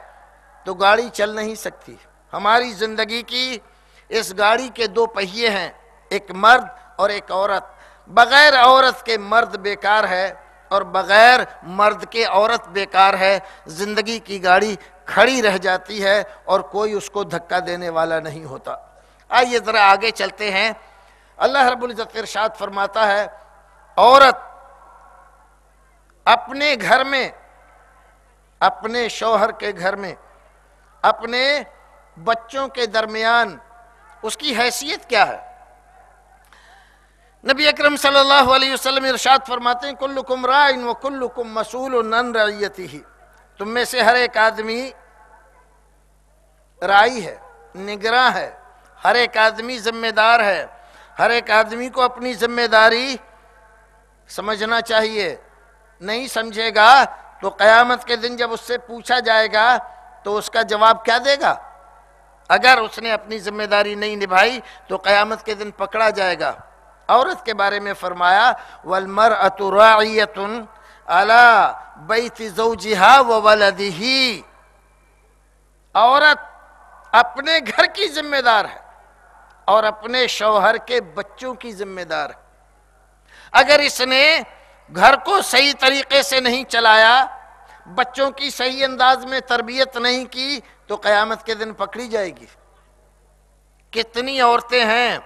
تو گاڑی چل نہیں سکتی۔ ہماری زندگی کی اس گاڑی کے دو پہیے ہیں، ایک مرد اور ایک عورت۔ بغیر عورت کے مرد بیکار ہے اور بغیر مرد کے عورت بیکار ہے۔ زندگی کی گاڑی کھڑی رہ جاتی ہے اور کوئی اس کو دھکا دینے والا نہیں ہوتا۔ آئیے ذرا آگے چلتے ہیں۔ اللہ رب العزت ارشاد فرماتا ہے، عورت اپنے گھر میں، اپنے شوہر کے گھر میں، اپنے بچوں کے درمیان اس کی حیثیت کیا ہے؟ نبی اکرم صلی اللہ علیہ وسلم ارشاد فرماتے ہیں، کلکم راعٍ وکلکم مسئول عن رعیتہ، تم میں سے ہر ایک آدمی راعی ہے، نگراں ہے، ہر ایک آدمی ذمہ دار ہے، ہر ایک آدمی کو اپنی ذمہ داری سمجھنا چاہیے۔ نہیں سمجھے گا تو قیامت کے دن جب اس سے پوچھا جائے گا تو اس کا جواب کیا دے گا؟ اگر اس نے اپنی ذمہ داری نہیں نبھائی تو قیامت کے دن پکڑا جائے گا۔ عورت کے بارے میں فرمایا، وَالْمَرْأَةُ رَاعِيَةٌ عَلَى بَيْتِ زَوْجِهَا وَوَلَدِهِ، عورت اپنے گھر کی ذمہ دار ہے اور اپنے شوہر کے بچوں کی ذمہ دار ہے۔ اگر اس نے گھر کو صحیح طریقے سے نہیں چلایا، بچوں کی صحیح انداز میں تربیت نہیں کی تو قیامت کے دن پکڑی جائے گی۔ کتنی عورتیں ہیں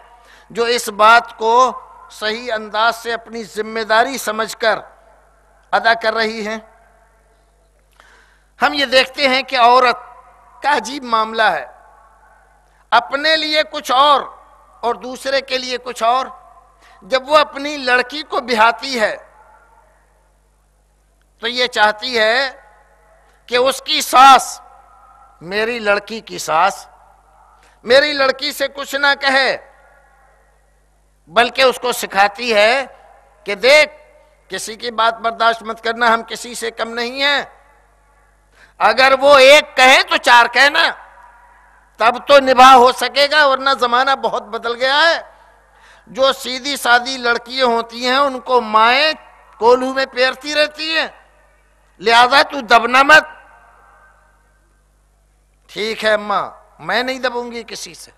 جو اس بات کو صحیح انداز سے اپنی ذمہ داری سمجھ کر ادا کر رہی ہیں۔ ہم یہ دیکھتے ہیں کہ عورت کا عجیب معاملہ ہے، اپنے لیے کچھ اور دوسرے کے لیے کچھ اور۔ جب وہ اپنی لڑکی کو بہاتی ہے تو یہ چاہتی ہے کہ اس کی ساس، میری لڑکی کی ساس، میری لڑکی سے کچھ نہ کہے، بلکہ اس کو سکھاتی ہے کہ دیکھ، کسی کی بات برداشت مت کرنا، ہم کسی سے کم نہیں ہیں، اگر وہ ایک کہے تو چار کہنا، تب تو نباہ ہو سکے گا، ورنہ زمانہ بہت بدل گیا ہے۔ جو سیدھی سادی لڑکیاں ہوتی ہیں ان کو مائیں کولہو میں پیرتی رہتی ہیں، لہذا تو دبنا مت۔ ٹھیک ہے اماں، میں نہیں دبوں گی کسی سے،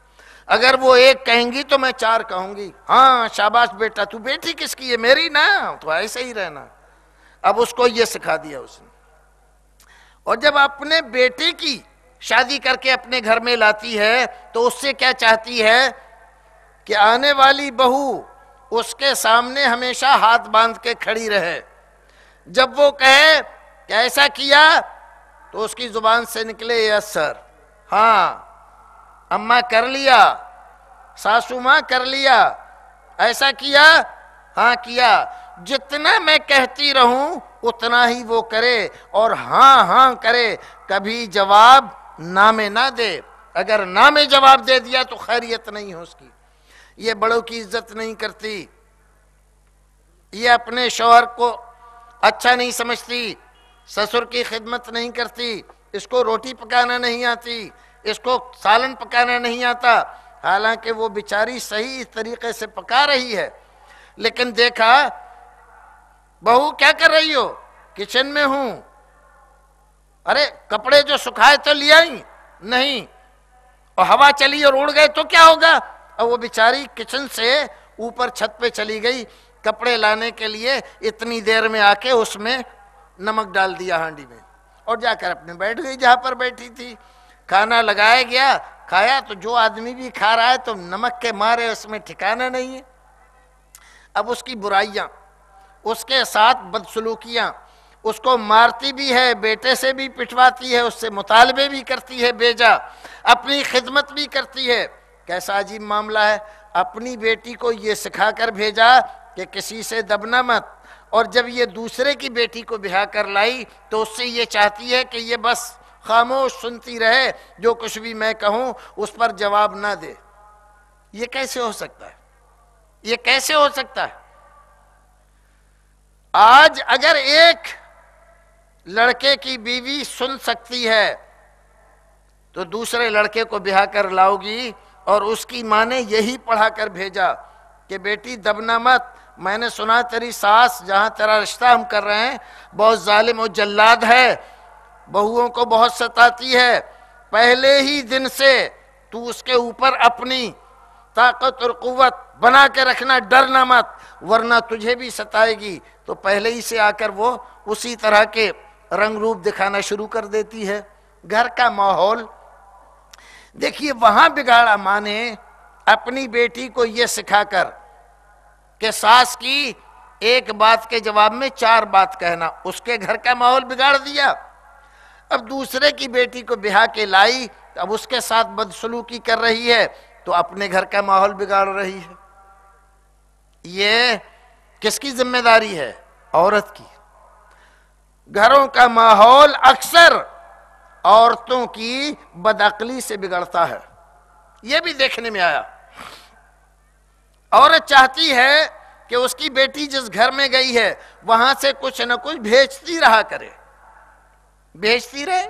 اگر وہ ایک کہیں گی تو میں چار کہوں گی، ہاں شاباش بیٹا، تو بیٹی کس کی ہے؟ میری نا، تو ایسے ہی رہنا۔ اب اس کو یہ سکھا دیا اس نے۔ اور جب اپنے بیٹے کی شادی کر کے اپنے گھر میں لاتی ہے تو اس سے کیا چاہتی ہے کہ آنے والی بہو اس کے سامنے ہمیشہ ہاتھ باندھ کے کھڑی رہے، جب وہ کہے کہ ایسا کیا تو اس کی زبان سے نکلے یس سر، ہاں اماں کر لیا، ساسو ماں کر لیا، ایسا کیا، ہاں کیا۔ جتنا میں کہتی رہوں اتنا ہی وہ کرے، اور ہاں ہاں کرے، کبھی جواب نہ میں نہ دے۔ اگر نہ میں جواب دے دیا تو خیریت نہیں ہو اس کی۔ یہ بڑوں کی عزت نہیں کرتی، یہ اپنے شوہر کو اچھا نہیں سمجھتی، سسر کی خدمت نہیں کرتی، اس کو روٹی پکانا نہیں آتی، اس کو سالن پکانا نہیں آتا، حالانکہ وہ بیچاری صحیح طریقے سے پکا رہی ہے، لیکن دیکھا بہو کیا کر رہی ہو؟ کچن میں ہوں۔ ارے کپڑے جو سکھائے تو لے آئی؟ نہیں۔ اور ہوا چلی اور اڑ گئے تو کیا ہوگا؟ اور وہ بیچاری کچن سے اوپر چھت پہ چلی گئی کپڑے لانے کے لیے، اتنی دیر میں آ کے اس میں نمک ڈال دیا ہانڈی میں، اور جا کر اپنے بیٹھ گئی جہاں پر بیٹھی تھی۔ کھانا لگایا گیا، کھایا تو جو آدمی بھی کھا رہا ہے تو نمک کے مارے اس میں ٹھکانا نہیں ہے۔ اب اس کی برائیاں، اس کے ساتھ بدسلوکیاں، اس کو مارتی بھی ہے، بیٹے سے بھی پٹواتی ہے، اس سے مطالبے بھی کرتی ہے بیجا، اپنی خدمت بھی کرتی ہے۔ کیسا عجیب معاملہ ہے، اپنی بیٹی کو یہ سکھا کر بھیجا کہ کسی سے دبنا مت، اور جب یہ دوسرے کی بیٹی کو بہا کر لائی تو اس سے یہ چاہتی ہے کہ یہ بس خاموش سنتی رہے، جو کچھ بھی میں کہوں اس پر جواب نہ دے۔ یہ کیسے ہو سکتا ہے؟ یہ کیسے ہو سکتا ہے؟ آج اگر ایک لڑکے کی بیوی سن سکتی ہے تو دوسرے لڑکے کو بہا کر لاؤ گی، اور اس کی ماں نے یہی پڑھا کر بھیجا کہ بیٹی دبنا مت، میں نے سنا تیری ساس جہاں تیرا رشتہ ہم کر رہے ہیں بہت ظالم و جلاد ہے، بہوؤں کو بہت ستاتی ہے، پہلے ہی دن سے تو اس کے اوپر اپنی طاقت اور قوت بنا کے رکھنا، ڈرنا مت، ورنہ تجھے بھی ستائے گی۔ تو پہلے ہی سے آ کر وہ اسی طرح کے رنگ روپ دکھانا شروع کر دیتی ہے۔ گھر کا ماحول دیکھیے، وہاں بگاڑا ماں نے اپنی بیٹی کو یہ سکھا کر کہ ساس کی ایک بات کے جواب میں چار بات کہنا، اس کے گھر کا ماحول بگاڑ دیا۔ اب دوسرے کی بیٹی کو بہا کے لائی، اب اس کے ساتھ بدسلوکی کر رہی ہے تو اپنے گھر کا ماحول بگاڑ رہی ہے۔ یہ کس کی ذمہ داری ہے؟ عورت کی۔ گھروں کا ماحول اکثر عورتوں کی بدعقلی سے بگڑتا ہے، یہ بھی دیکھنے میں آیا۔ عورت چاہتی ہے کہ اس کی بیٹی جس گھر میں گئی ہے وہاں سے کچھ نہ کچھ بھیجتی رہا کرے، بھیجتی رہے،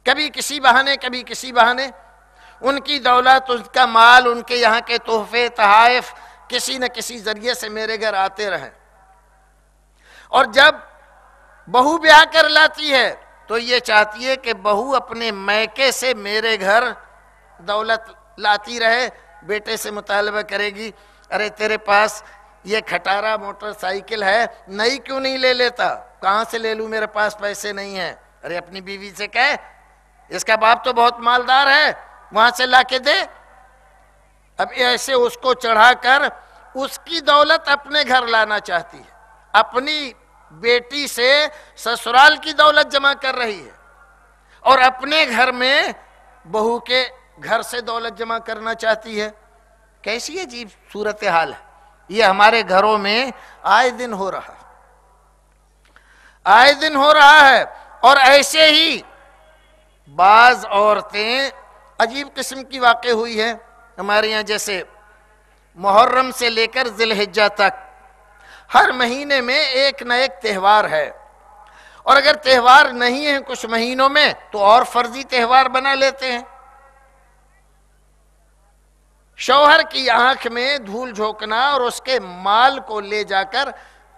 کبھی کسی بہانے کبھی کسی بہانے، ان کی دولت، ان کا مال، ان کے یہاں کے تحفے تحائف کسی نہ کسی ذریعے سے میرے گھر آتے رہیں۔ اور جب بہو بیاہ کر لاتی ہے تو یہ چاہتی ہے کہ بہو اپنے میکے سے میرے گھر دولت لاتی رہے، بیٹے سے مطالبہ کرے گی، ارے تیرے پاس یہ کھٹارا موٹر سائیکل ہے، نئی کیوں نہیں لے لیتا؟ کہاں سے لے لوں، میرے پاس پیسے نہیں ہیں۔ ارے اپنی بیوی سے کہے اس کا باپ تو بہت مالدار ہے، وہاں سے لا کے دے۔ اب ایسے اس کو چڑھا کر اس کی دولت اپنے گھر لانا چاہتی ہے، اپنی بیٹی سے سسرال کی دولت جمع کر رہی ہے، اور اپنے گھر میں بہو کے گھر سے دولت جمع کرنا چاہتی ہے۔ کیسی عجیب صورتحال ہے، یہ ہمارے گھروں میں آئے دن ہو رہا ہے، آئے دن ہو رہا ہے۔ اور ایسے ہی بعض عورتیں عجیب قسم کی واقع ہوئی ہے ہمارے یہاں، جیسے محرم سے لے کر ذی الحجہ تک ہر مہینے میں ایک نہ ایک تہوار ہے، اور اگر تہوار نہیں ہے کچھ مہینوں میں تو اور فرضی تہوار بنا لیتے ہیں۔ شوہر کی آنکھ میں دھول جھونکنا اور اس کے مال کو لے جا کر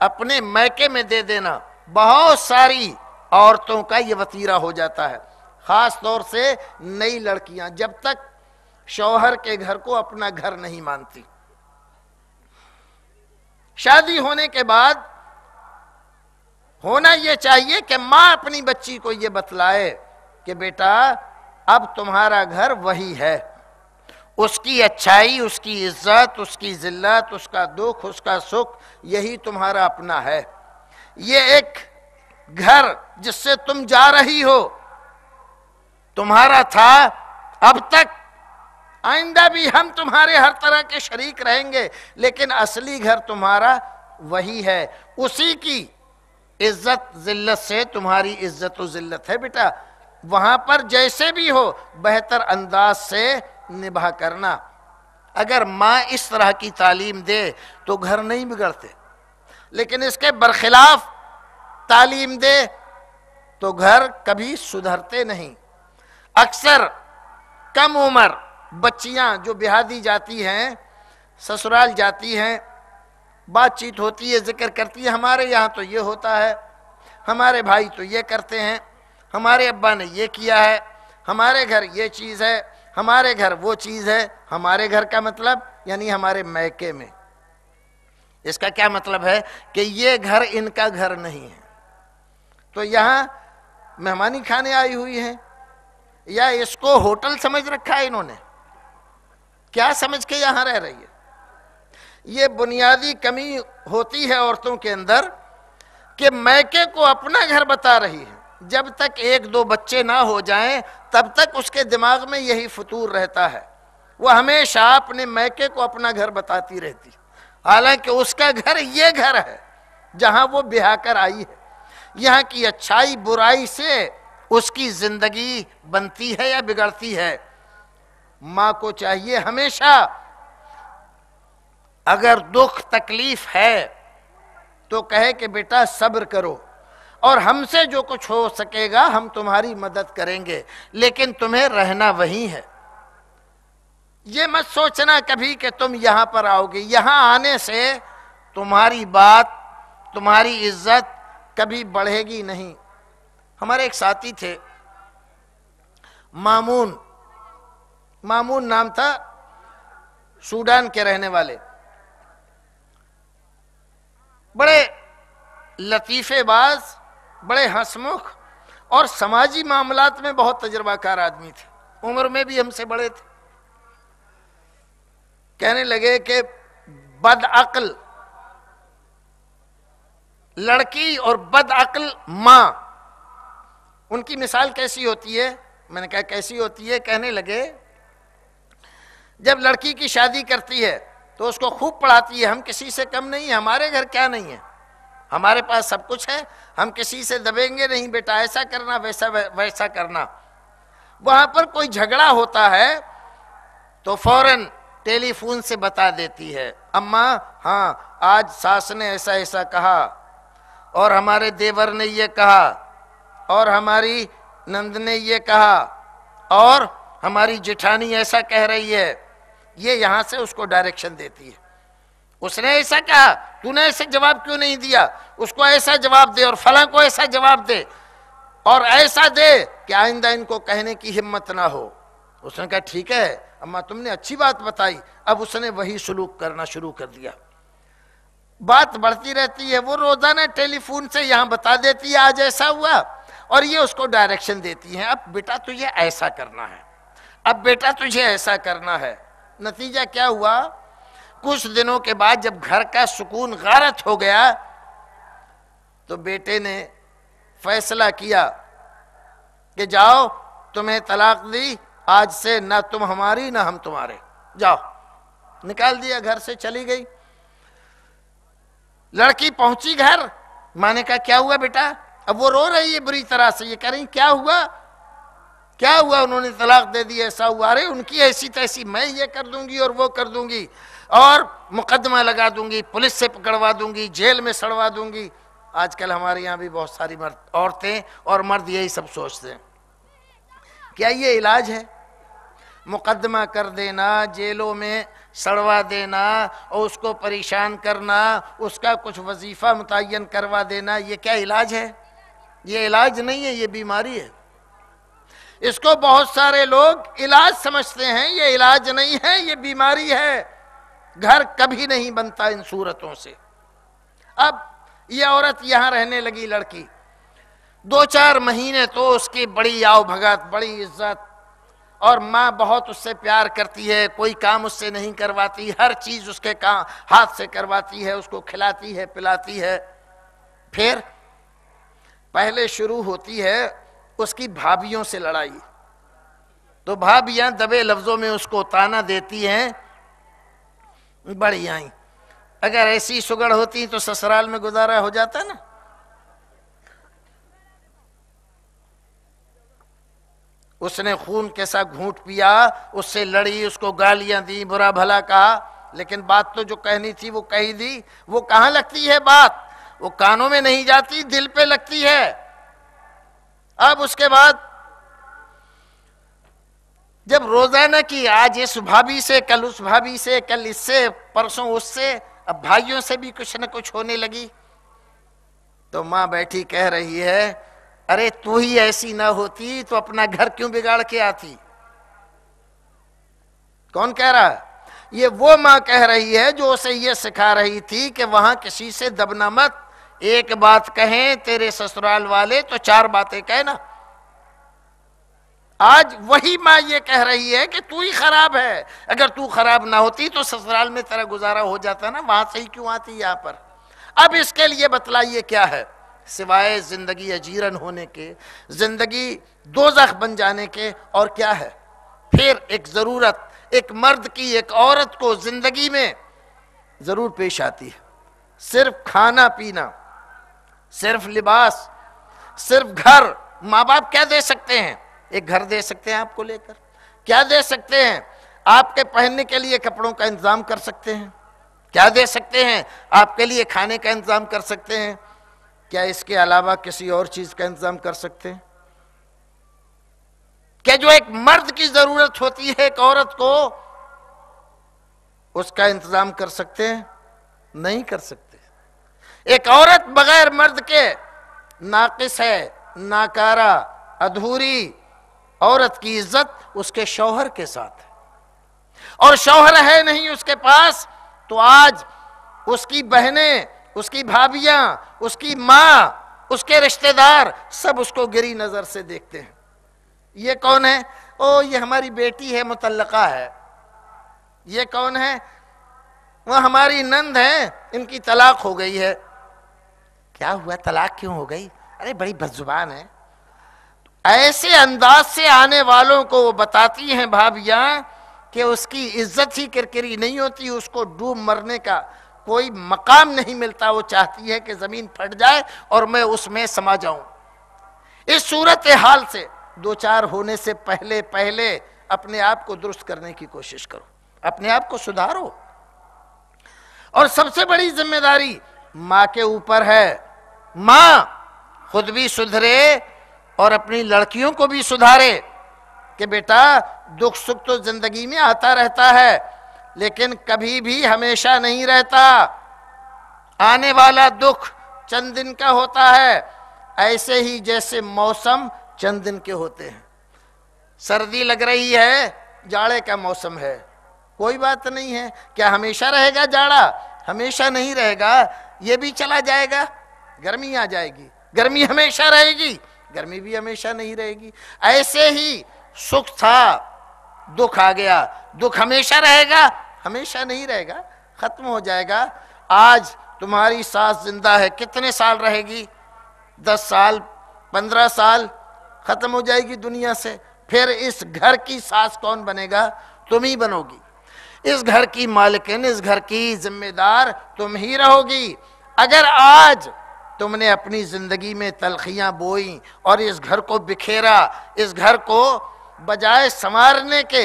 اپنے میکے میں دے دینا، بہت ساری عورتوں کا یہ وتیرہ ہو جاتا ہے، خاص طور سے نئی لڑکیاں جب تک شوہر کے گھر کو اپنا گھر نہیں مانتی۔ شادی ہونے کے بعد ہونا یہ چاہیے کہ ماں اپنی بچی کو یہ بتلائے کہ بیٹا اب تمہارا گھر وہی ہے، اس کی اچھائی، اس کی عزت، اس کی ذلت، اس کا دکھ، اس کا سکھ، یہی تمہارا اپنا ہے۔ یہ ایک گھر جس سے تم جا رہی ہو تمہارا تھا اب تک، آئندہ بھی ہم تمہارے ہر طرح کے شریک رہیں گے، لیکن اصلی گھر تمہارا وہی ہے، اسی کی عزت ذلت سے تمہاری عزت و ذلت ہے بیٹا، وہاں پر جیسے بھی ہو بہتر انداز سے نبھا کرنا۔ اگر ماں اس طرح کی تعلیم دے تو گھر نہیں بگڑتے، لیکن اس کے برخلاف تعلیم دے تو گھر کبھی سدھرتے نہیں۔ اکثر کم عمر بچیاں جو بیاہ دی جاتی ہیں، سسرال جاتی ہیں، بات چیت ہوتی ہے، ذکر کرتی ہے ہمارے یہاں تو یہ ہوتا ہے، ہمارے بھائی تو یہ کرتے ہیں، ہمارے ابا نے یہ کیا ہے، ہمارے گھر یہ چیز ہے، ہمارے گھر وہ چیز ہے۔ ہمارے گھر کا مطلب یعنی ہمارے میکے میں، اس کا کیا مطلب ہے کہ یہ گھر ان کا گھر نہیں ہے، تو یہاں مہمانی کھانے آئی ہوئی ہیں، یا اس کو ہوٹل سمجھ رکھا ہے انہوں نے، کیا سمجھ کے یہاں رہ رہی ہے۔ یہ بنیادی کمی ہوتی ہے عورتوں کے اندر کہ میکے کو اپنا گھر بتا رہی ہے، جب تک ایک دو بچے نہ ہو جائیں تب تک اس کے دماغ میں یہی فطور رہتا ہے، وہ ہمیشہ اپنے میکے کو اپنا گھر بتاتی رہتی، حالانکہ اس کا گھر یہ گھر ہے جہاں وہ بیاہ کر آئی ہے، یہاں کی اچھائی برائی سے اس کی زندگی بنتی ہے یا بگڑتی ہے۔ ماں کو چاہیے ہمیشہ اگر دکھ تکلیف ہے تو کہے کہ بیٹا صبر کرو، اور ہم سے جو کچھ ہو سکے گا ہم تمہاری مدد کریں گے، لیکن تمہیں رہنا وہیں ہے۔ یہ مت سوچنا کبھی کہ تم یہاں پر آؤ گے، یہاں آنے سے تمہاری بات، تمہاری عزت کبھی بڑھے گی نہیں۔ ہمارے ایک ساتھی تھے مامون نام تھا، سوڈان کے رہنے والے، بڑے لطیفے باز، بڑے ہنسمکھ اور سماجی معاملات میں بہت تجربہ کار آدمی تھے، عمر میں بھی ہم سے بڑے تھے۔ کہنے لگے کہ بدعقل لڑکی اور بدعقل ماں، ان کی مثال کیسی ہوتی ہے؟ میں نے کہا کیسی ہوتی ہے؟ کہنے لگے جب لڑکی کی شادی کرتی ہے تو اس کو خوب پڑھاتی ہے، ہم کسی سے کم نہیں ہیں، ہمارے گھر کیا نہیں ہے، ہمارے پاس سب کچھ ہے، ہم کسی سے دبیں گے نہیں، بیٹا ایسا کرنا ویسا کرنا۔ وہاں پر کوئی جھگڑا ہوتا ہے تو فوراً ٹیلی فون سے بتا دیتی ہے، اماں ہاں آج ساس نے ایسا ایسا کہا، اور ہمارے دیور نے یہ کہا، اور ہماری نند نے یہ کہا، اور ہماری جٹھانی ایسا کہہ رہی ہے۔ یہ یہاں سے اس کو ڈائریکشن دیتی ہے، اس نے ایسا کہا، تو نے ایسے جواب کیوں نہیں دیا، اس کو ایسا جواب دے، اور فلاں کو ایسا جواب دے، اور ایسا دے کہ آئندہ ان کو کہنے کی ہمت نہ ہو۔ اس نے کہا ٹھیک ہے اماں، تم نے اچھی بات بتائی۔ اب اس نے وہی سلوک کرنا شروع کر دیا۔ بات بڑھتی رہتی ہے، وہ روزانہ ٹیلی فون سے یہاں بتا دیتی ہے آج ایسا ہوا، اور یہ اس کو ڈائریکشن دیتی ہیں، اب بیٹا تجھے ایسا کرنا ہے، اب بیٹا تجھے ایسا کرنا ہے۔ نتیجہ کیا ہوا؟ کچھ دنوں کے بعد جب گھر کا سکون غارت ہو گیا تو بیٹے نے فیصلہ کیا کہ جاؤ، تمہیں طلاق دی، آج سے نہ تم ہماری نہ ہم تمہارے، جاؤ، نکال دیا، گھر سے چلی گئی۔ لڑکی پہنچی گھر، ماں نے کہا کیا ہوا بیٹا؟ اب وہ رو رہی ہے بری طرح سے، یہ کہہ رہی کیا ہوا کیا ہوا؟ انہوں نے طلاق دے دی، ایسا ہوا، ارے ان کی ایسی تیسی، میں یہ کر دوں گی اور وہ کر دوں گی اور مقدمہ لگا دوں گی، پولیس سے پکڑوا دوں گی، جیل میں سڑوا دوں گی۔ آج کل ہمارے یہاں بھی بہت ساری عورتیں اور مرد یہی سب سوچتے ہیں۔ کیا یہ علاج ہے؟ مقدمہ کر دینا، جیلوں میں سڑوا دینا اور اس کو پریشان کرنا، اس کا کچھ وظیفہ متعین کروا دینا، یہ کیا علاج ہے؟ یہ علاج نہیں ہے، یہ بیماری ہے۔ اس کو بہت سارے لوگ علاج سمجھتے ہیں، یہ علاج نہیں ہے، یہ بیماری ہے۔ گھر کبھی نہیں بنتا ان صورتوں سے۔ اب یہ عورت یہاں رہنے لگی، لڑکی 2-4 مہینے تو اس کی بڑی آؤ بھگت، بڑی عزت، اور ماں بہت اس سے پیار کرتی ہے، کوئی کام اس سے نہیں کرواتی، ہر چیز اس کے ہاتھ سے کرواتی ہے، اس کو کھلاتی ہے، پلاتی ہے۔ پھر پہلے شروع ہوتی ہے اس کی بھابھیوں سے لڑائی، تو بھابھیاں دبے لفظوں میں اس کو تانا دیتی ہیں، بڑی آئیں، اگر ایسی سگڑ ہوتی تو سسرال میں گزارا ہو جاتا نا۔ اس نے خون کے ساتھ گھونٹ پیا، اس سے لڑی، اس کو گالیاں دی، برا بھلا کہا، لیکن بات تو جو کہنی تھی وہ کہی دی۔ وہ کہاں لگتی ہے بات؟ وہ کانوں میں نہیں جاتی، دل پہ لگتی ہے۔ اب اس کے بعد جب روزانہ کی آج اس بھابھی سے، کل اس بھابھی سے، کل اس سے، پرسوں اس سے، اب بھائیوں سے بھی کچھ نہ کچھ ہونے لگی، تو ماں بیٹھی کہہ رہی ہے ارے تو ہی ایسی نہ ہوتی تو اپنا گھر کیوں بگاڑ کے آتی؟ کون کہہ رہا ہے؟ یہ وہ ماں کہہ رہی ہے جو اسے یہ سکھا رہی تھی کہ وہاں کسی سے دبنا مت، ایک بات کہیں تیرے سسرال والے تو 4 باتیں کہنا۔ آج وہی ماں یہ کہہ رہی ہے کہ تو ہی خراب ہے، اگر تو خراب نہ ہوتی تو سسرال میں تیرا گزارا ہو جاتا نا، وہاں سے ہی کیوں آتی یہاں پر؟ اب اس کے لیے بتلائیے کیا ہے سوائے زندگی اجیرن ہونے کے، زندگی دوزخ بن جانے کے، اور کیا ہے؟ پھر ایک ضرورت ایک مرد کی ایک عورت کو زندگی میں ضرور پیش آتی ہے، صرف کھانا پینا، صرف لباس، صرف گھر۔ ماں باپ کیا دے سکتے ہیں؟ ایک گھر دے سکتے ہیں آپ کو لے کر، کیا دے سکتے ہیں؟ آپ کے پہننے کے لیے کپڑوں کا انتظام کر سکتے ہیں، کیا دے سکتے ہیں؟ آپ کے لیے کھانے کا انتظام کر سکتے ہیں، کیا اس کے علاوہ کسی اور چیز کا انتظام کر سکتے ہیں؟ کہ جو ایک مرد کی ضرورت ہوتی ہے ایک عورت کو، اس کا انتظام کر سکتے ہیں؟ نہیں کر سکتے۔ ایک عورت بغیر مرد کے ناقص ہے، ناکارہ، ادھوری۔ عورت کی عزت اس کے شوہر کے ساتھ ہے، اور شوہر ہے نہیں اس کے پاس تو آج اس کی بہنیں، اس کی بھابیاں، اس کی ماں، اس کے رشتہ دار سب اس کو گری نظر سے دیکھتے ہیں۔ یہ کون ہے؟ او یہ ہماری بیٹی ہے، مطلقہ ہے۔ یہ کون ہے؟ وہ ہماری نند ہے، ان کی طلاق ہو گئی ہے۔ کیا ہوا؟ طلاق کیوں ہو گئی؟ ارے بڑی بدزبان ہے۔ ایسے انداز سے آنے والوں کو وہ بتاتی ہیں بھابیاں کہ اس کی عزت ہی کرکری نہیں ہوتی، اس کو ڈوب مرنے کا کوئی مقام نہیں ملتا، وہ چاہتی ہے کہ زمین پھٹ جائے اور میں اس میں سما جاؤں۔ اس صورتحال سے 2-4 ہونے سے پہلے اپنے آپ کو درست کرنے کی کوشش کرو، اپنے آپ کو سدھارو۔ اور سب سے بڑی ذمہ داری ماں کے اوپر ہے۔ ماں خود بھی سدھرے اور اپنی لڑکیوں کو بھی سدھارے کہ بیٹا دکھ سکھ تو زندگی میں آتا رہتا ہے، لیکن کبھی بھی ہمیشہ نہیں رہتا۔ آنے والا دکھ چند دن کا ہوتا ہے، ایسے ہی جیسے موسم چند دن کے ہوتے ہیں۔ سردی لگ رہی ہے، جاڑے کا موسم ہے، کوئی بات نہیں ہے، کیا ہمیشہ رہے گا جاڑا؟ ہمیشہ نہیں رہے گا، یہ بھی چلا جائے گا، گرمی آ جائے گی، گرمی ہمیشہ رہے گی، گرمی بھی ہمیشہ نہیں رہے گی۔ ایسے ہی سکھ تھا، دکھ آ گیا، دکھ ہمیشہ رہے گا، ہمیشہ نہیں رہے گا، ختم ہو جائے گا۔ آج تمہاری سانس زندہ ہے، کتنے سال رہے گی؟ 10 سال، 15 سال، ختم ہو جائے گی دنیا سے۔ پھر اس گھر کی سانس کون بنے گا؟ تم ہی بنو گی۔ اس گھر کی مالکن، اس گھر کی ذمہ دار تم ہی رہو گی۔ اگر آج تم نے اپنی زندگی میں تلخیاں بوئیں اور اس گھر کو بکھیرا، اس گھر کو بجائے سنوارنے کے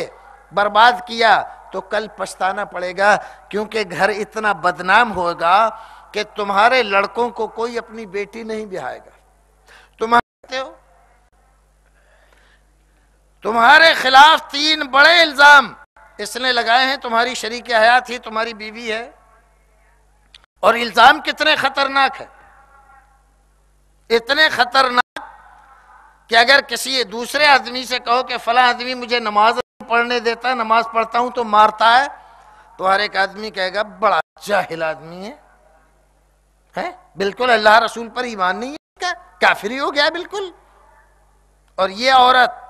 برباد کیا، تو کل پچھتانا پڑے گا، کیونکہ گھر اتنا بدنام ہوگا کہ تمہارے لڑکوں کو کوئی اپنی بیٹی نہیں بیاہے گا۔ تمہارے خلاف 3 بڑے الزام اس نے لگائے ہیں، تمہاری شریک حیات ہی تمہاری بیوی ہے، اور الزام کتنے خطرناک ہے، اتنے خطرناک کہ اگر کسی دوسرے آدمی سے کہو کہ فلاں آدمی مجھے نماز نہیں پڑھنے دیتا، نماز پڑھتا ہوں تو مارتا ہے، تو ہر ایک آدمی کہے گا بڑا جاہل آدمی ہے، بالکل اللہ رسول پر ایمان نہیں ہے، کافری ہو گیا بالکل۔ اور یہ عورت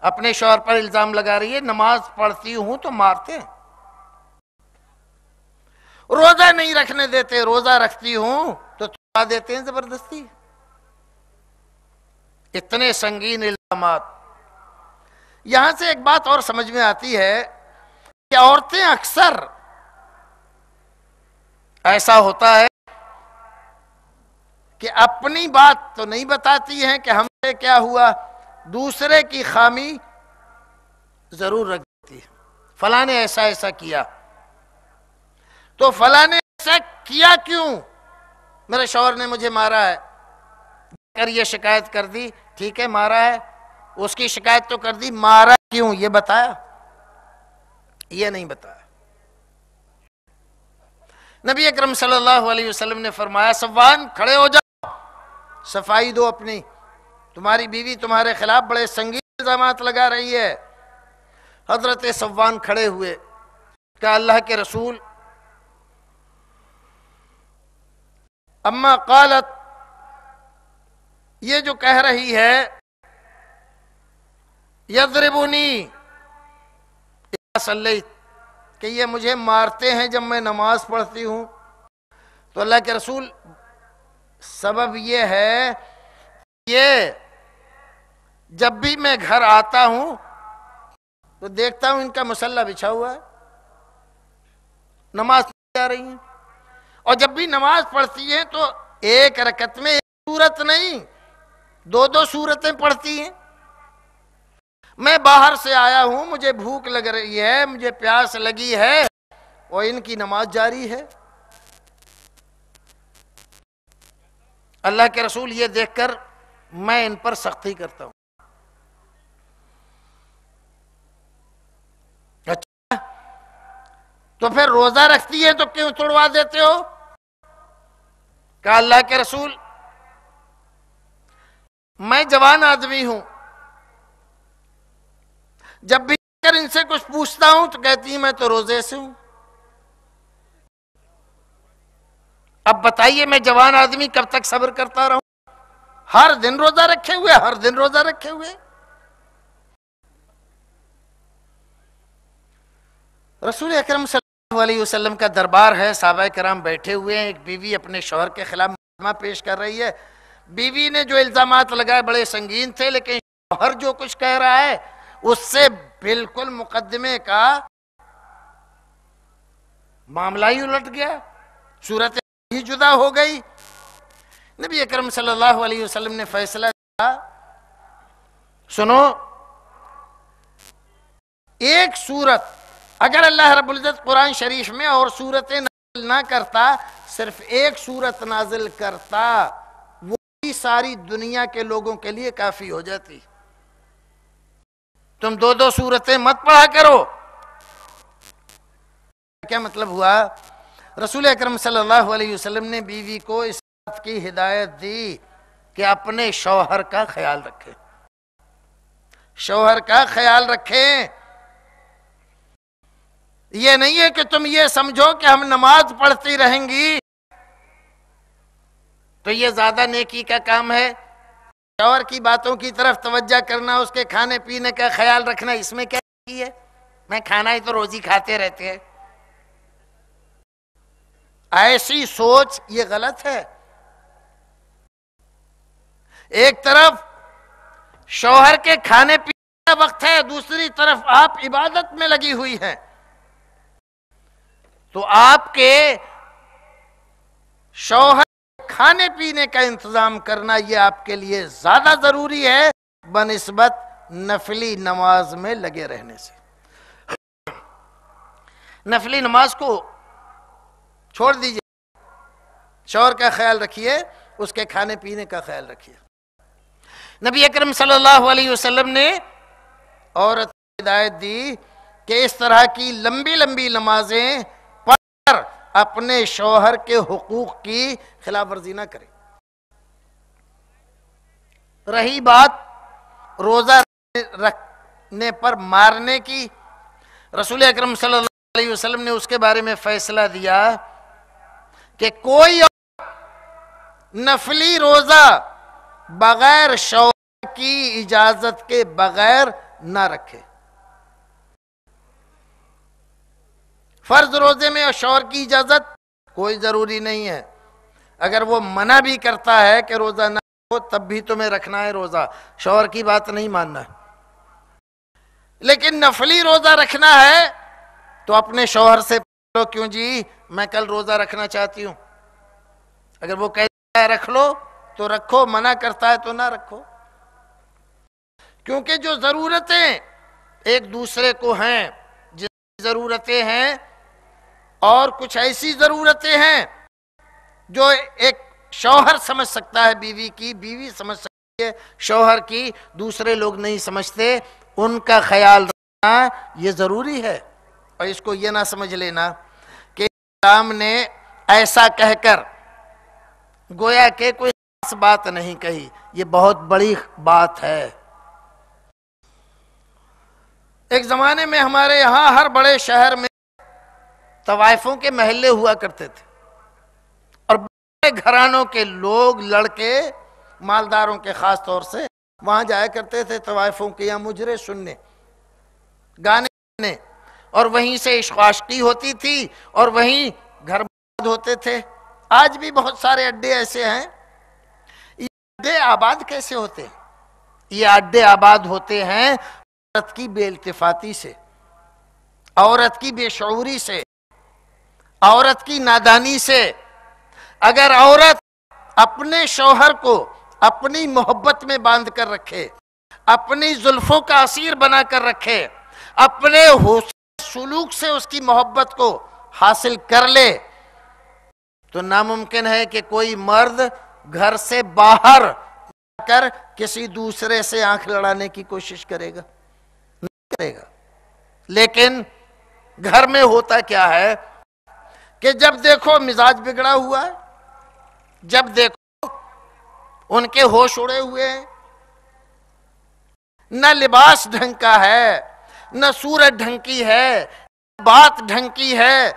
اپنے شوہر پر الزام لگا رہی ہے نماز پڑھتی ہوں تو مارتے ہیں، روزہ نہیں رکھنے دیتے، روزہ رکھتی ہوں تو تھما دیتے ہیں زبردستی۔ اتنے سنگین الزامات۔ یہاں سے ایک بات اور سمجھ میں آتی ہے کہ عورتیں اکثر ایسا ہوتا ہے کہ اپنی بات تو نہیں بتاتی ہیں کہ ہم سے کیا ہوا، دوسرے کی خامی ضرور رکھ دیتی ہے، فلاں نے ایسا ایسا کیا، تو فلاں نے ایسا کیا کیوں؟ میرے شوہر نے مجھے مارا ہے، کر یہ شکایت کر دی، ٹھیک ہے مارا ہے، اس کی شکایت تو کر دی، مارا کیوں یہ بتایا؟ یہ نہیں بتایا۔ نبی اکرم صلی اللہ علیہ وسلم نے فرمایا صفوان کھڑے ہو جاؤ، صفائی دو اپنی، تمہاری بیوی تمہارے خلاف بڑے سنگین الزامات لگا رہی ہے۔ حضرت صفوان کھڑے ہوئے، کہا اللہ کے رسول اما قالت، یہ جو کہہ رہی ہے یضربنی اذا صلیت، کہ یہ مجھے مارتے ہیں جب میں نماز پڑھتی ہوں، تو اللہ کے رسول سبب یہ ہے یہ جب بھی میں گھر آتا ہوں تو دیکھتا ہوں ان کا مصلی بچھا ہوا ہے، نماز پڑھ جا رہی ہیں، اور جب بھی نماز پڑھتی ہیں تو ایک رکعت میں ایک سورت نہیں 2 سورتیں پڑھتی ہیں۔ میں باہر سے آیا ہوں، مجھے بھوک لگ رہی ہے، مجھے پیاس لگی ہے، اور ان کی نماز جاری ہے۔ اللہ کے رسول یہ دیکھ کر میں ان پر سختی کرتا ہوں۔ اچھا تو پھر روزہ رکھتی ہے تو کیوں توڑوا دیتے ہو؟ کہا اللہ کے رسول میں جوان آدمی ہوں، جب بھی اگر ان سے کچھ پوچھتا ہوں تو کہتی ہیں میں تو روزے سے ہوں۔ اب بتائیے میں جوان آدمی کب تک صبر کرتا رہوں؟ ہر دن روزہ رکھے ہوئے، ہر دن روزہ رکھے ہوئے۔ رسول اکرم صلی اللہ علیہ وسلم کا دربار ہے، صحابہ کرام بیٹھے ہوئے ہیں، ایک بیوی اپنے شوہر کے خلاف مقدمہ پیش کر رہی ہے۔ بیوی نے جو الزامات لگائے بڑے سنگین تھے، لیکن شوہر جو کچھ کہہ رہا ہے اس سے بالکل مقدمے کا معاملہ ہی الٹ گیا، صورت ہی جدا ہو گئی۔ نبی اکرم صلی اللہ علیہ وسلم نے فیصلہ کیا، سنو ایک صورت اگر اللہ رب العزت قرآن شریف میں اور صورتیں نازل نہ کرتا، صرف ایک صورت نازل کرتا، وہی ساری دنیا کے لوگوں کے لیے کافی ہو جاتی۔ تم 2 صورتیں مت پڑھا کرو۔ کیا مطلب ہوا؟ رسول اکرم صلی اللہ علیہ وسلم نے بیوی کو اس بات کی ہدایت دی کہ اپنے شوہر کا خیال رکھے، شوہر کا خیال رکھیں۔ یہ نہیں ہے کہ تم یہ سمجھو کہ ہم نماز پڑھتی رہیں گی تو یہ زیادہ نیکی کا کام ہے. شوہر کی باتوں کی طرف توجہ کرنا، اس کے کھانے پینے کا خیال رکھنا، اس میں کیا نیکی ہے؟ میں کھانا ہی تو روزی کھاتے رہتے ہیں. ایسی سوچ یہ غلط ہے. ایک طرف شوہر کے کھانے پینے کا وقت ہے، دوسری طرف آپ عبادت میں لگی ہوئی ہیں، تو آپ کے شوہر کھانے پینے کا انتظام کرنا یہ آپ کے لیے زیادہ ضروری ہے بنسبت نفلی نماز میں لگے رہنے سے. نفلی نماز کو چھوڑ دیجئے، شوہر کا خیال رکھیے، اس کے کھانے پینے کا خیال رکھیے. نبی اکرم صلی اللہ علیہ وسلم نے عورت کو ہدایت دی کہ اس طرح کی لمبی لمبی نمازیں پڑھ کر اپنے شوہر کے حقوق کی خلاف ورزی نہ کرے. رہی بات روزہ رکھنے پر مارنے کی، رسول اکرم صلی اللہ علیہ وسلم نے اس کے بارے میں فیصلہ دیا کہ کوئی نفلی روزہ بغیر شوہر کی اجازت کے بغیر نہ رکھے. فرض روزے میں شوہر کی اجازت کوئی ضروری نہیں ہے. اگر وہ منع بھی کرتا ہے کہ روزہ نہ ہو تب بھی تمہیں رکھنا ہے روزہ، شوہر کی بات نہیں ماننا. لیکن نفلی روزہ رکھنا ہے تو اپنے شوہر سے پوچھو، کیوں جی میں کل روزہ رکھنا چاہتی ہوں. اگر وہ کہتا ہے رکھ لو تو رکھو، منع کرتا ہے تو نہ رکھو. کیونکہ جو ضرورتیں ایک دوسرے کو ہیں، جن ضرورتیں ہیں اور کچھ ایسی ضرورتیں ہیں جو ایک شوہر سمجھ سکتا ہے بیوی کی، بیوی سمجھ سکتی ہے شوہر کی، دوسرے لوگ نہیں سمجھتے، ان کا خیال رکھنا یہ ضروری ہے. اور اس کو یہ نہ سمجھ لینا کہ اسلام نے ایسا کہہ کر گویا کہ کوئی خاص بات نہیں کہی، یہ بہت بڑی بات ہے. ایک زمانے میں ہمارے یہاں ہر بڑے شہر میں طوائفوں کے محلے ہوا کرتے تھے، اور بڑے گھرانوں کے لوگ، لڑکے، مالداروں کے خاص طور سے وہاں جایا کرتے تھے طوائفوں کے یہاں مجرے سننے، گانے سننے، اور وہیں سے عشق و عاشقی ہوتی تھی اور وہیں گھر برباد ہوتے تھے. آج بھی بہت سارے اڈے ایسے ہیں. یہ اڈے آباد کیسے ہوتے ہیں؟ یہ اڈے آباد ہوتے ہیں عورت کی بے التفاتی سے، عورت کی بے شعوری سے، عورت کی نادانی سے. اگر عورت اپنے شوہر کو اپنی محبت میں باندھ کر رکھے، اپنی زلفوں کا اسیر بنا کر رکھے، اپنے حسن سلوک سے اس کی محبت کو حاصل کر لے، تو ناممکن ہے کہ کوئی مرد گھر سے باہر جا کر کسی دوسرے سے آنکھ لڑانے کی کوشش کرے گا، نہیں کرے گا. لیکن گھر میں ہوتا کیا ہے کہ جب دیکھو مزاج بگڑا ہوا ہے، جب دیکھو ان کے ہوش اڑے ہوئے ہیں، نہ لباس ڈھنگ کا ہے، نہ صورت ڈھنگ کی ہے، بات ڈھنگ کی ہے،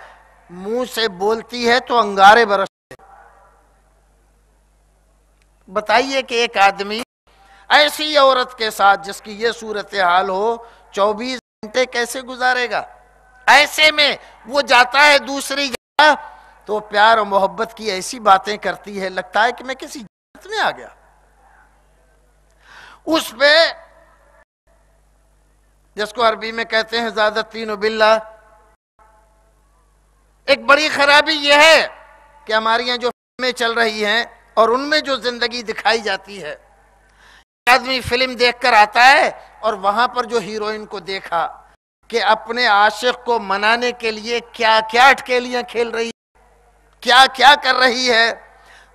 منہ سے بولتی ہے تو انگارے برستے. بتائیے کہ ایک آدمی ایسی عورت کے ساتھ جس کی یہ صورتحال ہو 24 گھنٹے کیسے گزارے گا؟ ایسے میں وہ جاتا ہے دوسری جگہ تو پیار و محبت کی ایسی باتیں کرتی ہے، لگتا ہے کہ میں کسی جنت میں آ گیا. اس پہ جس کو عربی میں کہتے ہیں زیادتین باللہ. ایک بڑی خرابی یہ ہے کہ ہماری یہاں جو فلمیں چل رہی ہیں اور ان میں جو زندگی دکھائی جاتی ہے، آدمی فلم دیکھ کر آتا ہے اور وہاں پر جو ہیروئن کو دیکھا کہ اپنے عاشق کو منانے کے لیے کیا کیا اٹکیلیاں کھیل رہی ہے، کیا کیا کر رہی ہے،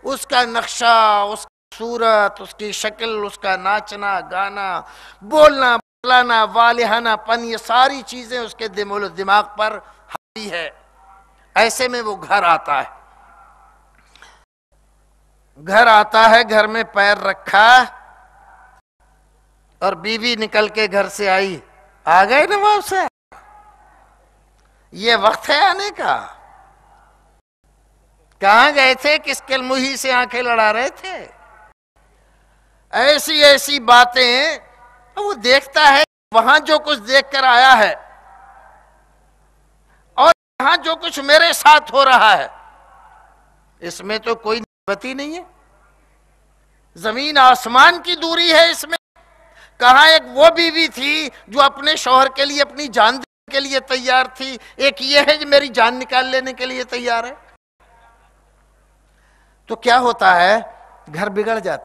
اس کا نقشہ، اس کی صورت، اس کی شکل، اس کا ناچنا گانا، بولنا بلانا، والہانہ پن، یہ ساری چیزیں اس کے دماغ پر حاوی ہے. ایسے میں وہ گھر آتا ہے، گھر میں پیر رکھا اور بیوی نکل کے گھر سے آئی، آ گئے نواب صاحب، یہ وقت ہے آنے کا؟ کہاں گئے تھے؟ کس کے منہ سے آنکھیں لڑا رہے تھے؟ ایسی ایسی باتیں وہ دیکھتا ہے، وہاں جو کچھ دیکھ کر آیا ہے اور یہاں جو کچھ میرے ساتھ ہو رہا ہے، اس میں تو کوئی نسبت ہی نہیں ہے، زمین آسمان کی دوری ہے اس میں۔ کہاں ایک وہ بیوی تھی جو اپنے شوہر کے لیے اپنی جان دینے کے لیے تیار تھی، ایک یہ ہے جو میری جان نکال لینے کے لیے تیار ہے۔ تو کیا ہوتا ہے؟ گھر بگڑ جاتا